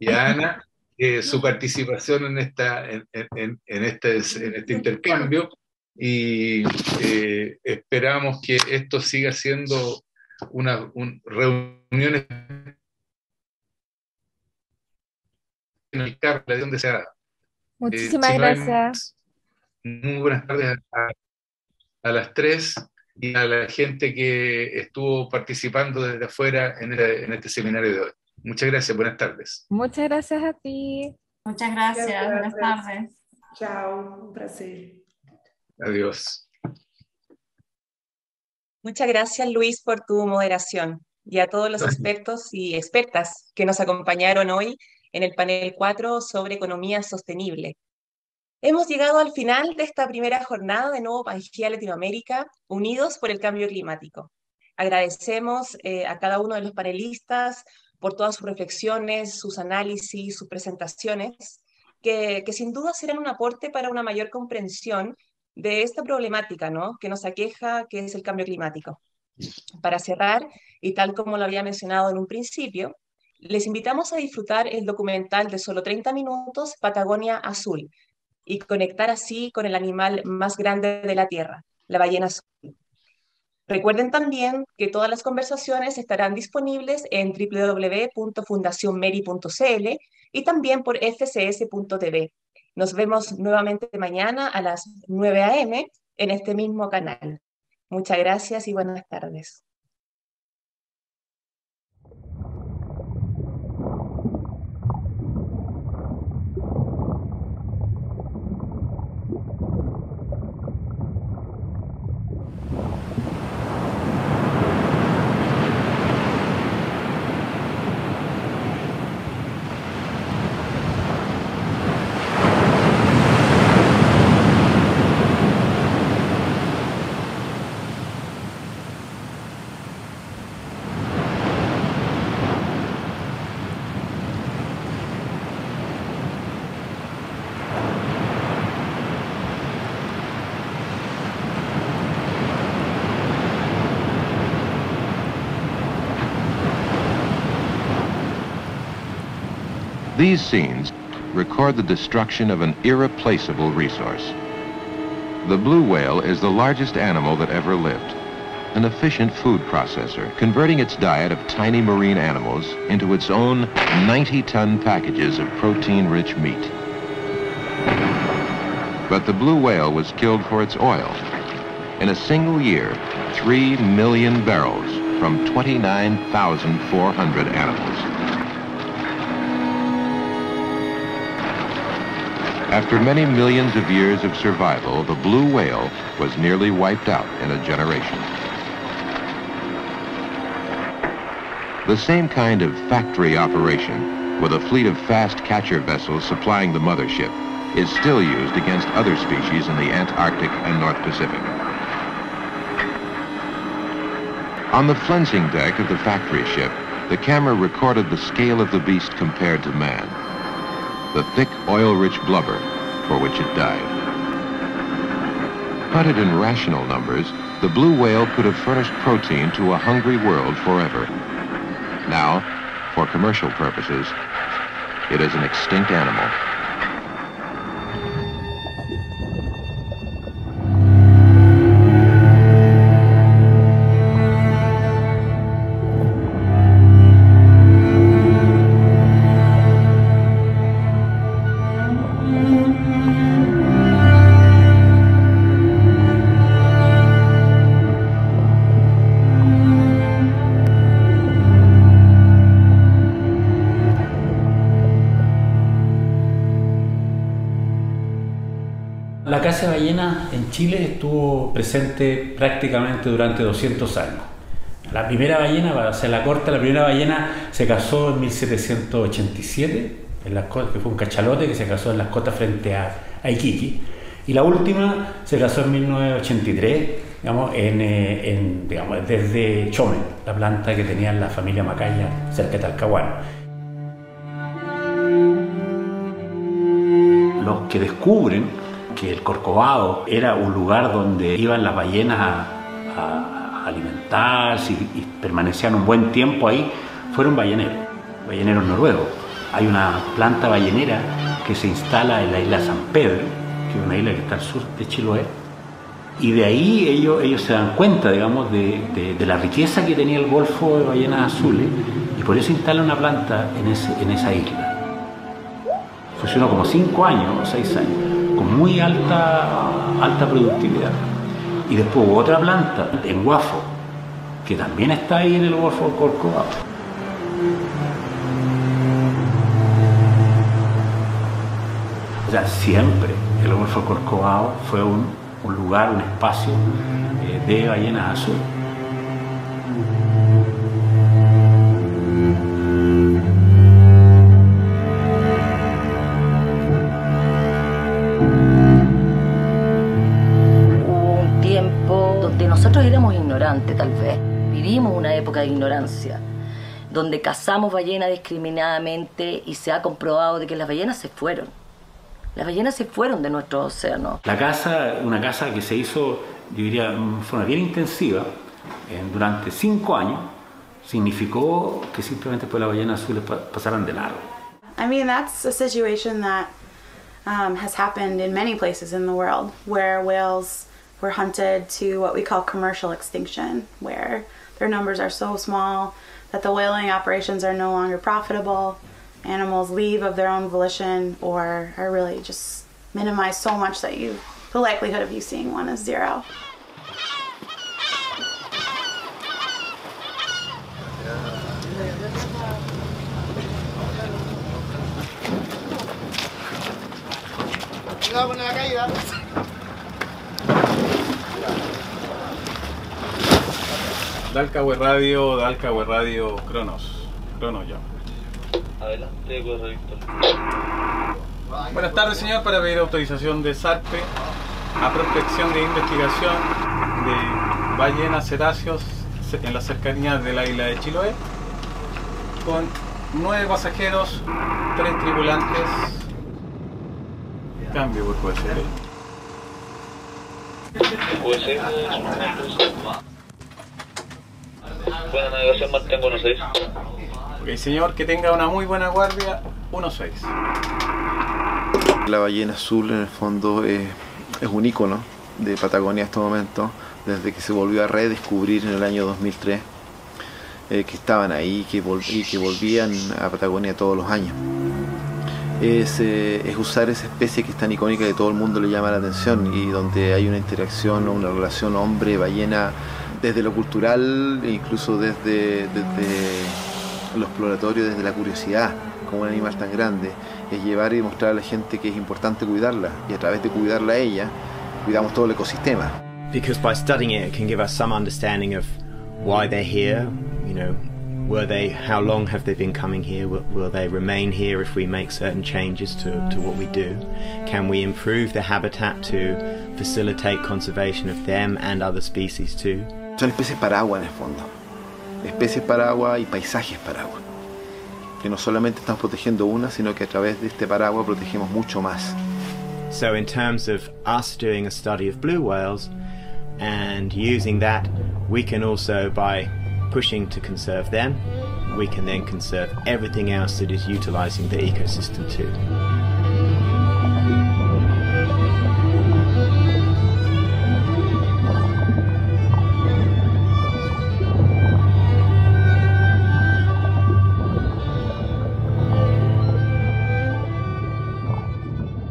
a Ana su participación en este intercambio, y esperamos que esto siga siendo reuniones en el CAR, donde sea. Muchísimas gracias. Muy buenas tardes a las tres y a la gente que estuvo participando desde afuera en este seminario de hoy. Muchas gracias, buenas tardes. Muchas gracias a ti. Muchas gracias, buenas tardes. Chao, un placer. Adiós. Muchas gracias, Luis, por tu moderación, y a todos los expertos y expertas que nos acompañaron hoy en el panel 4 sobre economía sostenible. Hemos llegado al final de esta primera jornada de Nuevo Pangea Latinoamérica, unidos por el cambio climático. Agradecemos a cada uno de los panelistas por todas sus reflexiones, sus análisis, sus presentaciones, que sin duda serán un aporte para una mayor comprensión de esta problemática, ¿no?, que nos aqueja, que es el cambio climático. Para cerrar, y tal como lo había mencionado en un principio, les invitamos a disfrutar el documental de solo 30 minutos, Patagonia Azul, y conectar así con el animal más grande de la Tierra, la ballena azul. Recuerden también que todas las conversaciones estarán disponibles en www.fundacionmeri.cl y también por fcs.tv. Nos vemos nuevamente mañana a las 9 a.m. en este mismo canal. Muchas gracias y buenas tardes. These scenes record the destruction of an irreplaceable resource. The blue whale is the largest animal that ever lived, an efficient food processor, converting its diet of tiny marine animals into its own 90-ton packages of protein-rich meat. But the blue whale was killed for its oil, In a single year, 3 million barrels from 29,400 animals. After many millions of years of survival, the blue whale was nearly wiped out in a generation. The same kind of factory operation, with a fleet of fast catcher vessels supplying the mothership, is still used against other species in the Antarctic and North Pacific. On the flensing deck of the factory ship, the camera recorded the scale of the beast compared to man, the thick, oil-rich blubber for which it died. Hunted in rational numbers, the blue whale could have furnished protein to a hungry world forever. Now, for commercial purposes, it is an extinct animal. La caza de ballenas en Chile estuvo presente prácticamente durante 200 años. La primera ballena, para hacerla corta, la primera ballena se casó en 1787, que fue un cachalote que se casó en las costas frente a Iquique. Y la última se casó en 1983, digamos, desde Chomen, la planta que tenía la familia Macaya cerca de Talcahuano. Los que descubren que el Corcovado era un lugar donde iban las ballenas a alimentarse y permanecían un buen tiempo ahí, fueron balleneros noruegos. Hay una planta ballenera que se instala en la isla San Pedro, que es una isla que está al sur de Chiloé, y de ahí ellos se dan cuenta, digamos, de la riqueza que tenía el Golfo de ballenas azules, y por eso instalan una planta en esa isla. Funcionó como 5 años o 6 años, con muy alta productividad. Y después hubo otra planta en Guafo, que también está ahí en el Golfo del Corcovado. O sea, siempre el Golfo del Corcovado fue un lugar, un espacio de ballenas azules. Nosotros éramos ignorantes, tal vez. Vivimos una época de ignorancia, donde cazamos ballenas discriminadamente y se ha comprobado de que las ballenas se fueron. Las ballenas se fueron de nuestros océanos. La caza, una caza que se hizo, yo diría, de forma bien intensiva, durante 5 años, significó que simplemente pues las ballenas azules pasaran de largo. I mean, that's a situation that has happened in many places in the world, where whales were hunted to what we call commercial extinction, where their numbers are so small that the whaling operations are no longer profitable, animals leave of their own volition, or are really just minimized so much that the likelihood of you seeing one is 0. Dalcahue Radio, Cronos ya. Adelante, Víctor. Buenas tardes, señor, para pedir autorización de SARPE a prospección de investigación de ballenas cetáceos en las cercanías de la isla de Chiloé, con 9 pasajeros, 3 tripulantes. Cambio por QSL. QSL. Buena navegación, mantengo 1-6. Ok, señor, que tenga una muy buena guardia, 1-6. La ballena azul en el fondo es un ícono de Patagonia en este momento, desde que se volvió a redescubrir en el año 2003, que estaban ahí y que volvían a Patagonia todos los años. es usar esa especie que es tan icónica que todo el mundo le llama la atención y donde hay una interacción o una relación hombre-ballena desde lo cultural e incluso desde lo exploratorio, desde la curiosidad, como un animal tan grande. Es llevar y mostrar a la gente que es importante cuidarla y a través de cuidarla a ella, cuidamos todo el ecosistema. Because by studying it can give us some understanding of why they're here, you know, how long have they been coming here? Will they remain here if we make certain changes to what we do? Can we improve the habitat to facilitate conservation of them and other species too? Son especies paraguas en el fondo, especies paraguas y paisajes paraguas, que no solamente estamos protegiendo una, sino que a través de este paraguas protegemos mucho más. So in terms of us doing a study of blue whales and using that, we can also, by pushing to conserve them, we can then conserve everything else that is utilizing the ecosystem too.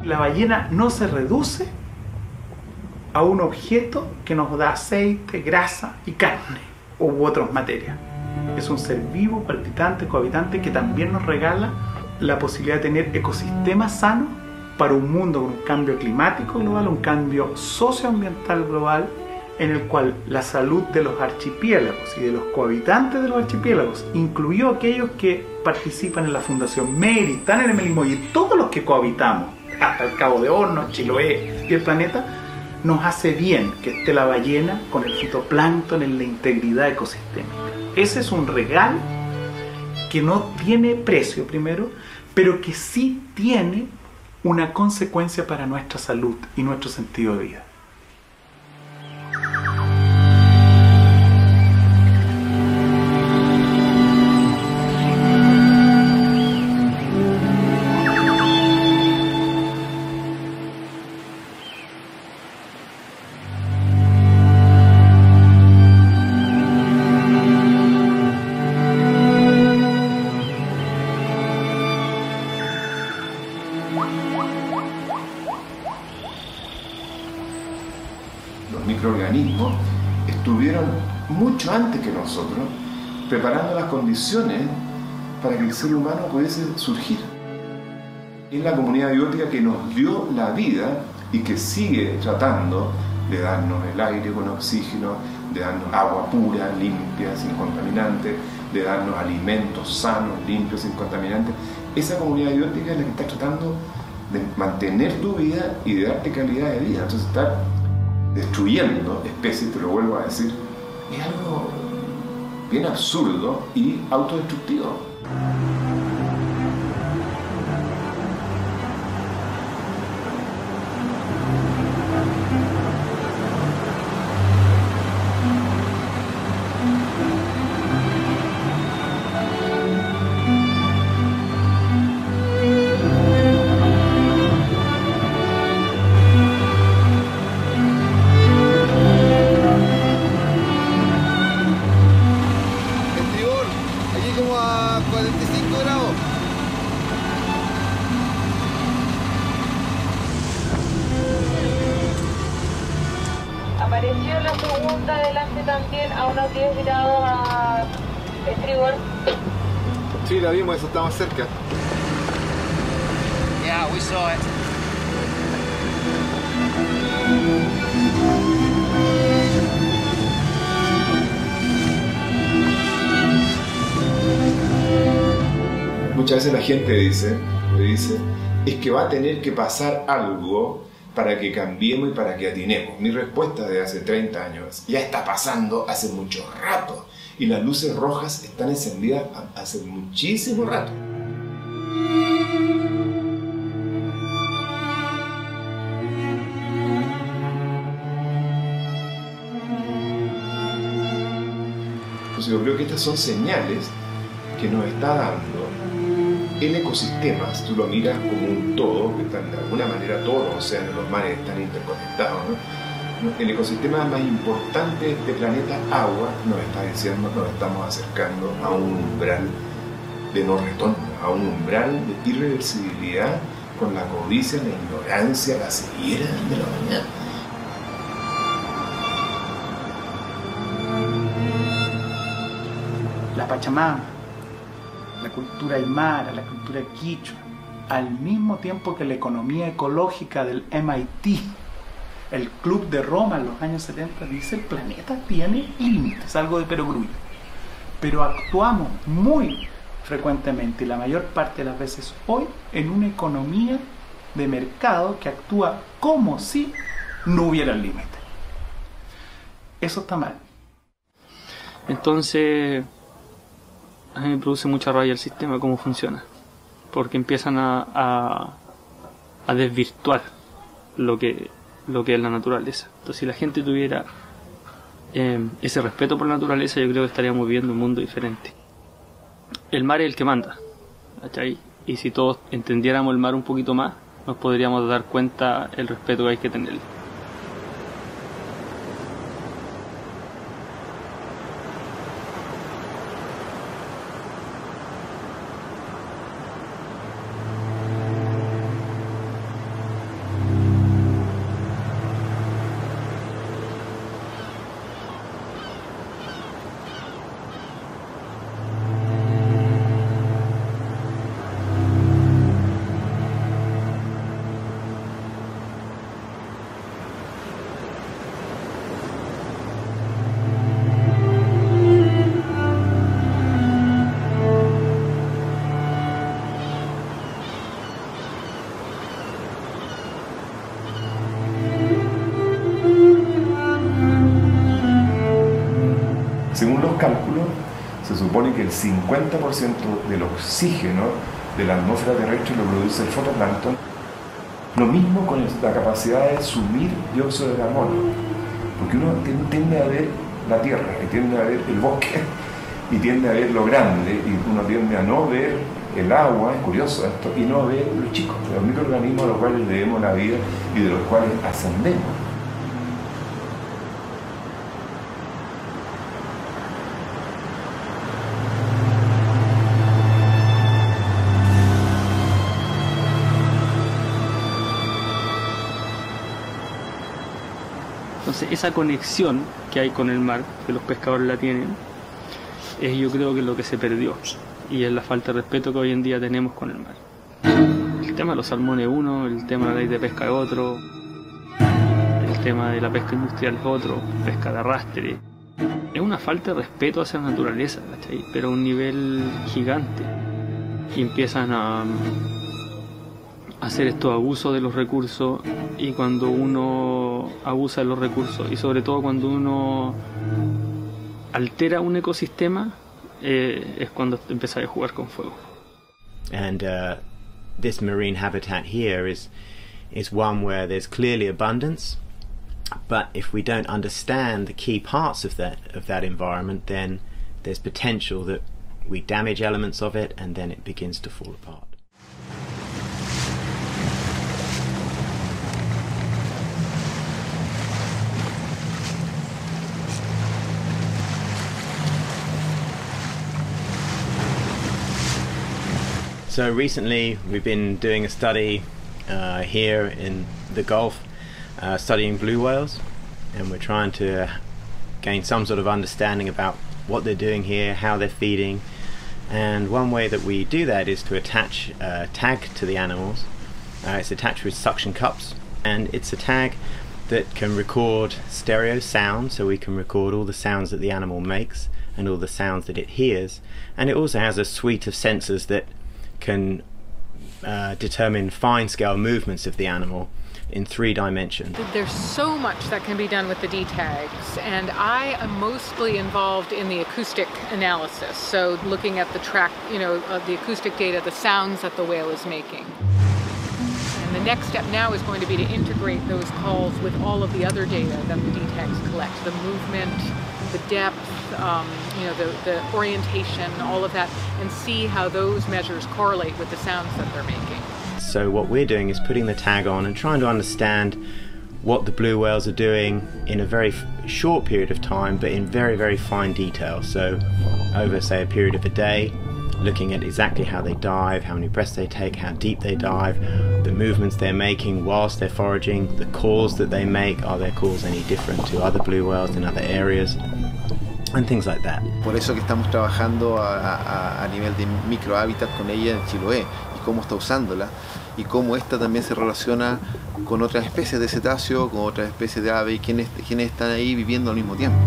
La ballena no se reduce a un objeto que nos da aceite, grasa y carne u otras materias. Es un ser vivo, palpitante, cohabitante que también nos regala la posibilidad de tener ecosistemas sanos para un mundo con un cambio climático global, un cambio socioambiental global, en el cual la salud de los archipiélagos y de los cohabitantes de los archipiélagos, incluido aquellos que participan en la Fundación MERI, están en el Melimoy y todos los que cohabitamos, hasta el Cabo de Hornos, Chiloé y el planeta, nos hace bien que esté la ballena con el fitoplancton en la integridad ecosistémica. Ese es un regalo que no tiene precio primero, pero que sí tiene una consecuencia para nuestra salud y nuestro sentido de vida. Microorganismos estuvieron mucho antes que nosotros preparando las condiciones para que el ser humano pudiese surgir. Es la comunidad biótica que nos dio la vida y que sigue tratando de darnos el aire con oxígeno, de darnos agua pura, limpia, sin contaminantes, de darnos alimentos sanos, limpios, sin contaminantes. Esa comunidad biótica es la que está tratando de mantener tu vida y de darte calidad de vida. Entonces estar destruyendo especies, te lo vuelvo a decir, es algo bien absurdo y autodestructivo. Apareció la segunda delante también a unos 10 grados a estribor. Sí, la vimos, eso está más cerca. Yeah, we saw it. Muchas veces la gente me dice, es que va a tener que pasar algo para que cambiemos y para que atinemos. Mi respuesta de hace 30 años, ya está pasando hace mucho rato. Y las luces rojas están encendidas hace muchísimo rato. Entonces yo creo que estas son señales que nos está dando el ecosistema. Si tú lo miras como un todo, que están, de alguna manera todos los océanos, los mares están interconectados, ¿no? El ecosistema más importante de este planeta, agua, nos está diciendo, nos estamos acercando a un umbral de no retorno, a un umbral de irreversibilidad con la codicia, la ignorancia, la ceguera de la humanidad. La Pachamama, la cultura aymara, la cultura quichua, al mismo tiempo que la economía ecológica del MIT, el Club de Roma en los años 70, dice el planeta tiene límites, algo de perogrullo. Pero actuamos muy frecuentemente y la mayor parte de las veces hoy en una economía de mercado que actúa como si no hubiera límite. Eso está mal. Entonces, a mí me produce mucha rabia el sistema, cómo funciona, porque empiezan a desvirtuar lo que es la naturaleza. Entonces, si la gente tuviera ese respeto por la naturaleza, yo creo que estaríamos viviendo un mundo diferente. El mar es el que manda, ¿cachai? Y si todos entendiéramos el mar un poquito más, nos podríamos dar cuenta el respeto que hay que tenerle. Según los cálculos, se supone que el 50% del oxígeno de la atmósfera terrestre lo produce el fotoplancton. Lo mismo con la capacidad de sumir dióxido de carbono, porque uno tiende a ver la tierra, y tiende a ver el bosque, y tiende a ver lo grande, y uno tiende a no ver el agua, es curioso esto, y no ver los chicos, los microorganismos a los cuales le debemos la vida y de los cuales ascendemos. Entonces esa conexión que hay con el mar, que los pescadores la tienen, es yo creo que lo que se perdió y es la falta de respeto que hoy en día tenemos con el mar. El tema de los salmones es uno, el tema de la ley de pesca es otro, el tema de la pesca industrial es otro, pesca de arrastre. Es una falta de respeto hacia la naturaleza, ¿cachai? Pero a un nivel gigante. Y empiezan a hacer estos abusos de los recursos, y cuando uno abusa de los recursos y sobre todo cuando uno altera un ecosistema, es cuando empieza a jugar con fuego. And this marine habitat here is one where there's clearly abundance, but if we don't understand the key parts of that environment, then there's potential that we damage elements of it and then it begins to fall apart. So recently we've been doing a study here in the Gulf, studying blue whales, and we're trying to gain some sort of understanding about what they're doing here, how they're feeding, and one way that we do that is to attach a tag to the animals. It's attached with suction cups, and it's a tag that can record stereo sound, so we can record all the sounds that the animal makes and all the sounds that it hears, and it also has a suite of sensors that can determine fine-scale movements of the animal in 3 dimensions. There's so much that can be done with the D-tags, and I am mostly involved in the acoustic analysis, so looking at the track, the acoustic data, the sounds that the whale is making. And the next step now is going to be to integrate those calls with all of the other data that the D-tags collect, the movement, the depth, the orientation, all of that, and see how those measures correlate with the sounds that they're making. So what we're doing is putting the tag on and trying to understand what the blue whales are doing in a very short period of time, but in very, very fine detail. So over, say, a period of a day, looking at exactly how they dive, how many breaths they take, how deep they dive, the movements they're making whilst they're foraging, the calls that they make, are their calls any different to other blue whales in other areas, and things like that. Por eso que estamos trabajando a nivel de microhábitat con ella en Chiloé, y cómo está usándola, y cómo esta también se relaciona con otras especies de cetáceo, con otras especies de ave, y quiénes están ahí viviendo al mismo tiempo.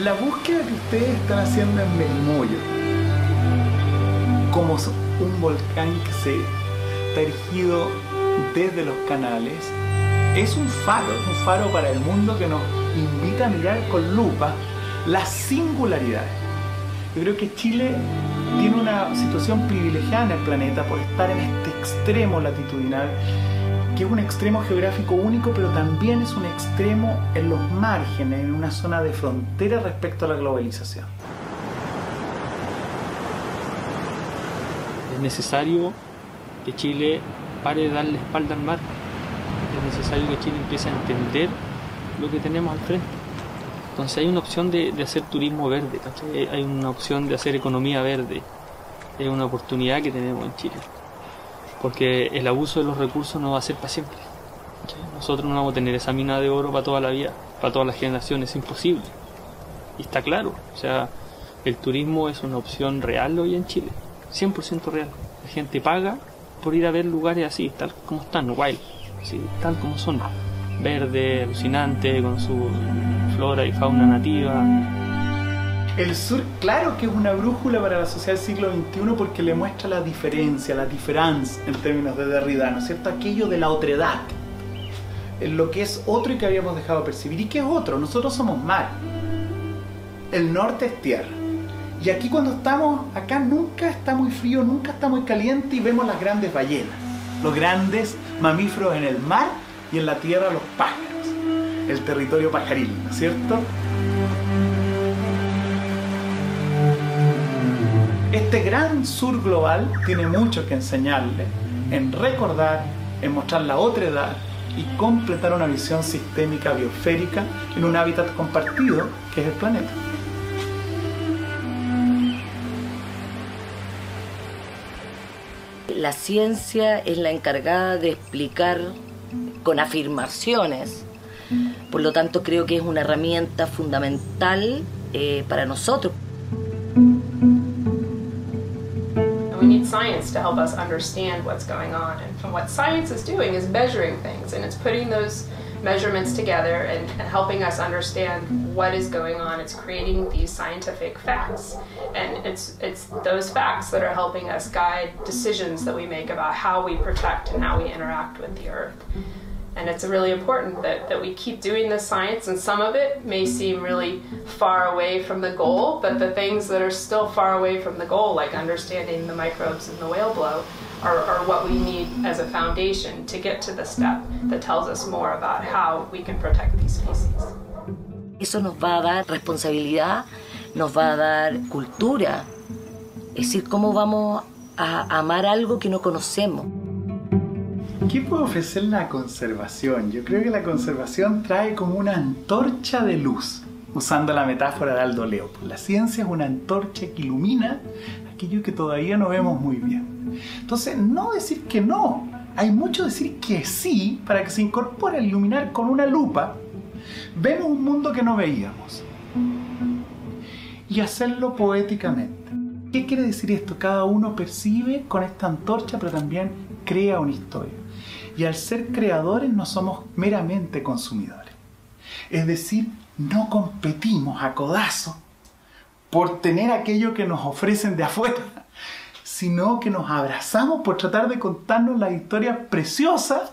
La búsqueda que ustedes están haciendo en Merimoyo, como un volcán que se está erigido desde los canales, es un faro para el mundo que nos invita a mirar con lupa las singularidades. Yo creo que Chile tiene una situación privilegiada en el planeta por estar en este extremo latitudinal, que es un extremo geográfico único, pero también es un extremo en los márgenes, en una zona de frontera respecto a la globalización. Es necesario que Chile pare de darle espalda al mar. Es necesario que Chile empiece a entender lo que tenemos al frente. Entonces hay una opción de hacer turismo verde, ¿cachai? Hay una opción de hacer economía verde. Es una oportunidad que tenemos en Chile. Porque el abuso de los recursos no va a ser para siempre. Nosotros no vamos a tener esa mina de oro para toda la vida, para todas las generaciones, es imposible. Y está claro, o sea, el turismo es una opción real hoy en Chile, 100% real. La gente paga por ir a ver lugares así, tal como están, wild, así, tal como son. Verde, alucinante, con su flora y fauna nativa. El sur, claro que es una brújula para la sociedad del siglo XXI porque le muestra la diferencia, la différance en términos de Derrida, ¿no es cierto? Aquello de la otredad, en lo que es otro y que habíamos dejado de percibir. ¿Y qué es otro? Nosotros somos mar. El norte es tierra. Y aquí cuando estamos acá nunca está muy frío, nunca está muy caliente y vemos las grandes ballenas, los grandes mamíferos en el mar y en la tierra los pájaros, el territorio pajaril, ¿no es cierto? Este gran sur global tiene mucho que enseñarle en recordar, en mostrar la otredad y completar una visión sistémica biosférica en un hábitat compartido que es el planeta. La ciencia es la encargada de explicar con afirmaciones, por lo tanto creo que es una herramienta fundamental para nosotros. We need science to help us understand what's going on, and what science is doing is measuring things, and it's putting those measurements together and helping us understand what is going on. It's creating these scientific facts, and it's those facts that are helping us guide decisions that we make about how we protect and how we interact with the earth. And it's really important that we keep doing this science, and some of it may seem really far away from the goal, but the things that are still far away from the goal, like understanding the microbes in the whale blow, are what we need as a foundation to get to the step that tells us more about how we can protect these species. Eso nos va a dar responsabilidad, nos va a dar cultura, es decir, cómo vamos a amar algo que no conocemos. ¿Qué puede ofrecer la conservación? Yo creo que la conservación trae como una antorcha de luz, usando la metáfora de Aldo Leopold. La ciencia es una antorcha que ilumina aquello que todavía no vemos muy bien. Entonces, no decir que no, hay mucho decir que sí, para que se incorpore al iluminar con una lupa, vemos un mundo que no veíamos. Y hacerlo poéticamente. ¿Qué quiere decir esto? Cada uno percibe con esta antorcha, pero también crea una historia. Y al ser creadores no somos meramente consumidores. Es decir, no competimos a codazo por tener aquello que nos ofrecen de afuera, sino que nos abrazamos por tratar de contarnos las historias preciosas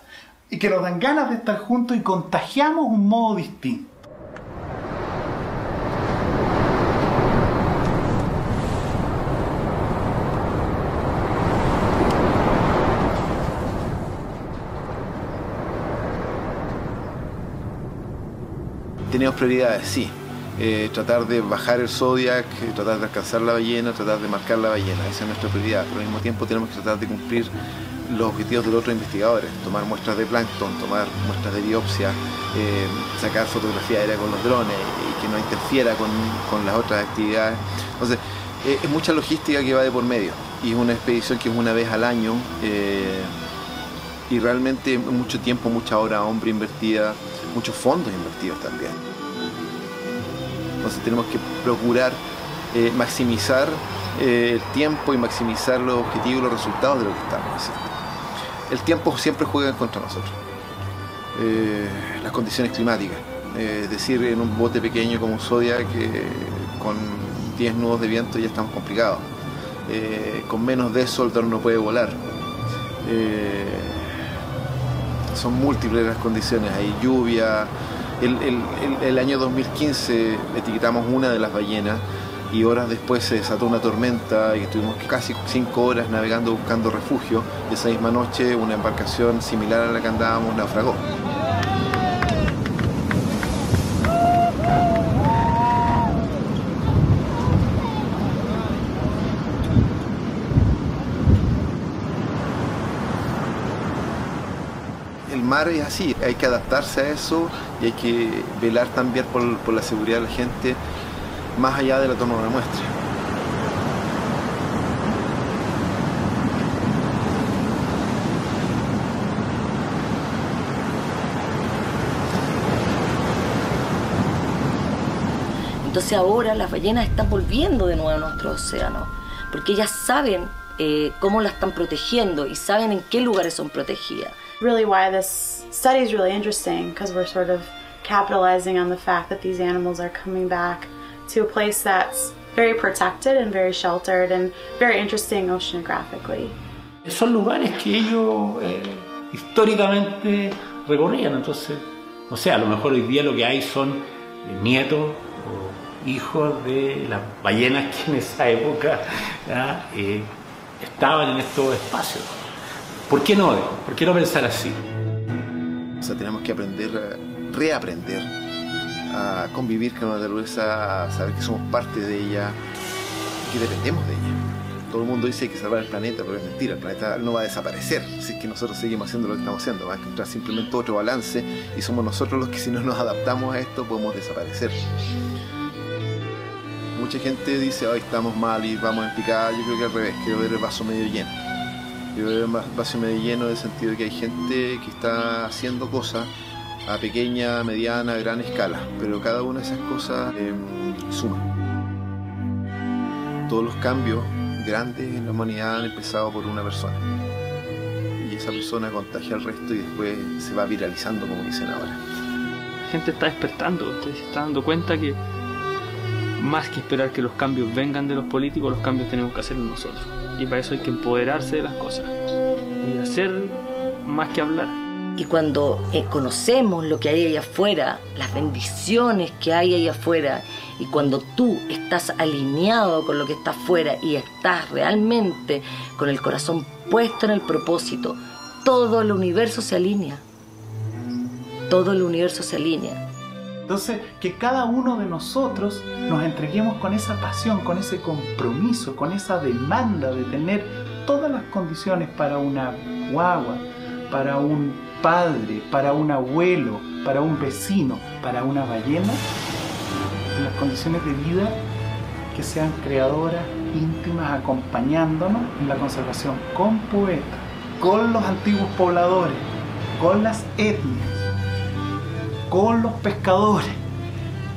y que nos dan ganas de estar juntos y contagiamos un modo distinto. Tenemos prioridades, sí. Tratar de bajar el Zodiac, tratar de alcanzar la ballena, tratar de marcar la ballena. Esa es nuestra prioridad. Pero al mismo tiempo tenemos que tratar de cumplir los objetivos de los otros investigadores, tomar muestras de plancton, tomar muestras de biopsia, sacar fotografía aérea con los drones y que no interfiera con las otras actividades. Entonces, es mucha logística que va de por medio y es una expedición que es una vez al año y realmente mucho tiempo, mucha hora hombre invertida, muchos fondos invertidos también. Entonces tenemos que procurar maximizar el tiempo y maximizar los objetivos y los resultados de lo que estamos haciendo. El tiempo siempre juega en contra de nosotros. Las condiciones climáticas, es decir, en un bote pequeño como Zodiac, con 10 nudos de viento ya estamos complicados. Con menos de eso el dron no puede volar. Son múltiples las condiciones, hay lluvia. El año 2015 etiquetamos una de las ballenas y horas después se desató una tormenta y estuvimos casi 5 horas navegando buscando refugio. Esa misma noche una embarcación similar a la que andábamos naufragó. El mar es así, hay que adaptarse a eso y hay que velar también por la seguridad de la gente más allá de la toma de una muestra. Entonces ahora las ballenas están volviendo de nuevo a nuestro océano, porque ellas saben cómo la están protegiendo y saben en qué lugares son protegidas. Really why this study is really interesting, because we're sort of capitalizing on the fact that these animals are coming back to a place that's very protected and very sheltered and very interesting oceanographically. Son lugares que ellos históricamente recorrían, entonces, o sea, a lo mejor hoy día lo que hay son nietos o hijos de las ballenas que en esa época estaban en estos espacios. ¿Por qué no? ¿Por qué no pensar así? O sea, tenemos que aprender, reaprender a convivir con la naturaleza, a saber que somos parte de ella y que dependemos de ella. Todo el mundo dice que hay que salvar el planeta, pero es mentira, el planeta no va a desaparecer si es que nosotros seguimos haciendo lo que estamos haciendo, va a encontrar simplemente otro balance y somos nosotros los que si no nos adaptamos a esto podemos desaparecer. Mucha gente dice, hoy estamos mal y vamos en picada. Yo creo que al revés, quiero ver el vaso medio lleno. Quiero ver el vaso medio lleno en el sentido de que hay gente que está haciendo cosas a pequeña, mediana, gran escala, pero cada una de esas cosas suma. Todos los cambios grandes en la humanidad han empezado por una persona y esa persona contagia al resto y después se va viralizando, como dicen ahora. La gente está despertando, usted se está dando cuenta que más que esperar que los cambios vengan de los políticos, los cambios tenemos que hacerlos nosotros, y para eso hay que empoderarse de las cosas y hacer más que hablar. Y cuando conocemos lo que hay allá afuera, las bendiciones que hay allá afuera, y cuando tú estás alineado con lo que está afuera y estás realmente con el corazón puesto en el propósito, todo el universo se alinea. Todo el universo se alinea. Entonces, que cada uno de nosotros nos entreguemos con esa pasión, con ese compromiso, con esa demanda de tener todas las condiciones para una guagua, para un padre, para un abuelo, para un vecino, para una ballena, las condiciones de vida que sean creadoras, íntimas, acompañándonos en la conservación con poetas, con los antiguos pobladores, con las etnias, con los pescadores,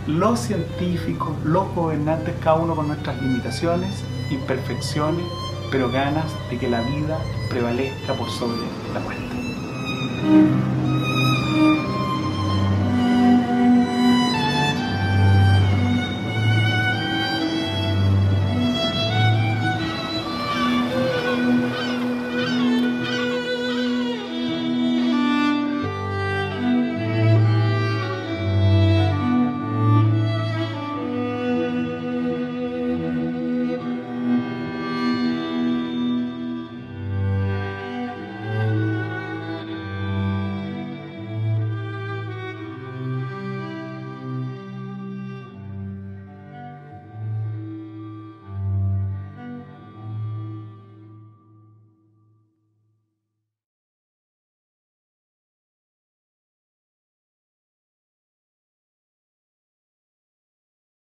los científicos, los gobernantes, cada uno con nuestras limitaciones, imperfecciones, pero ganas de que la vida prevalezca por sobre la muerte.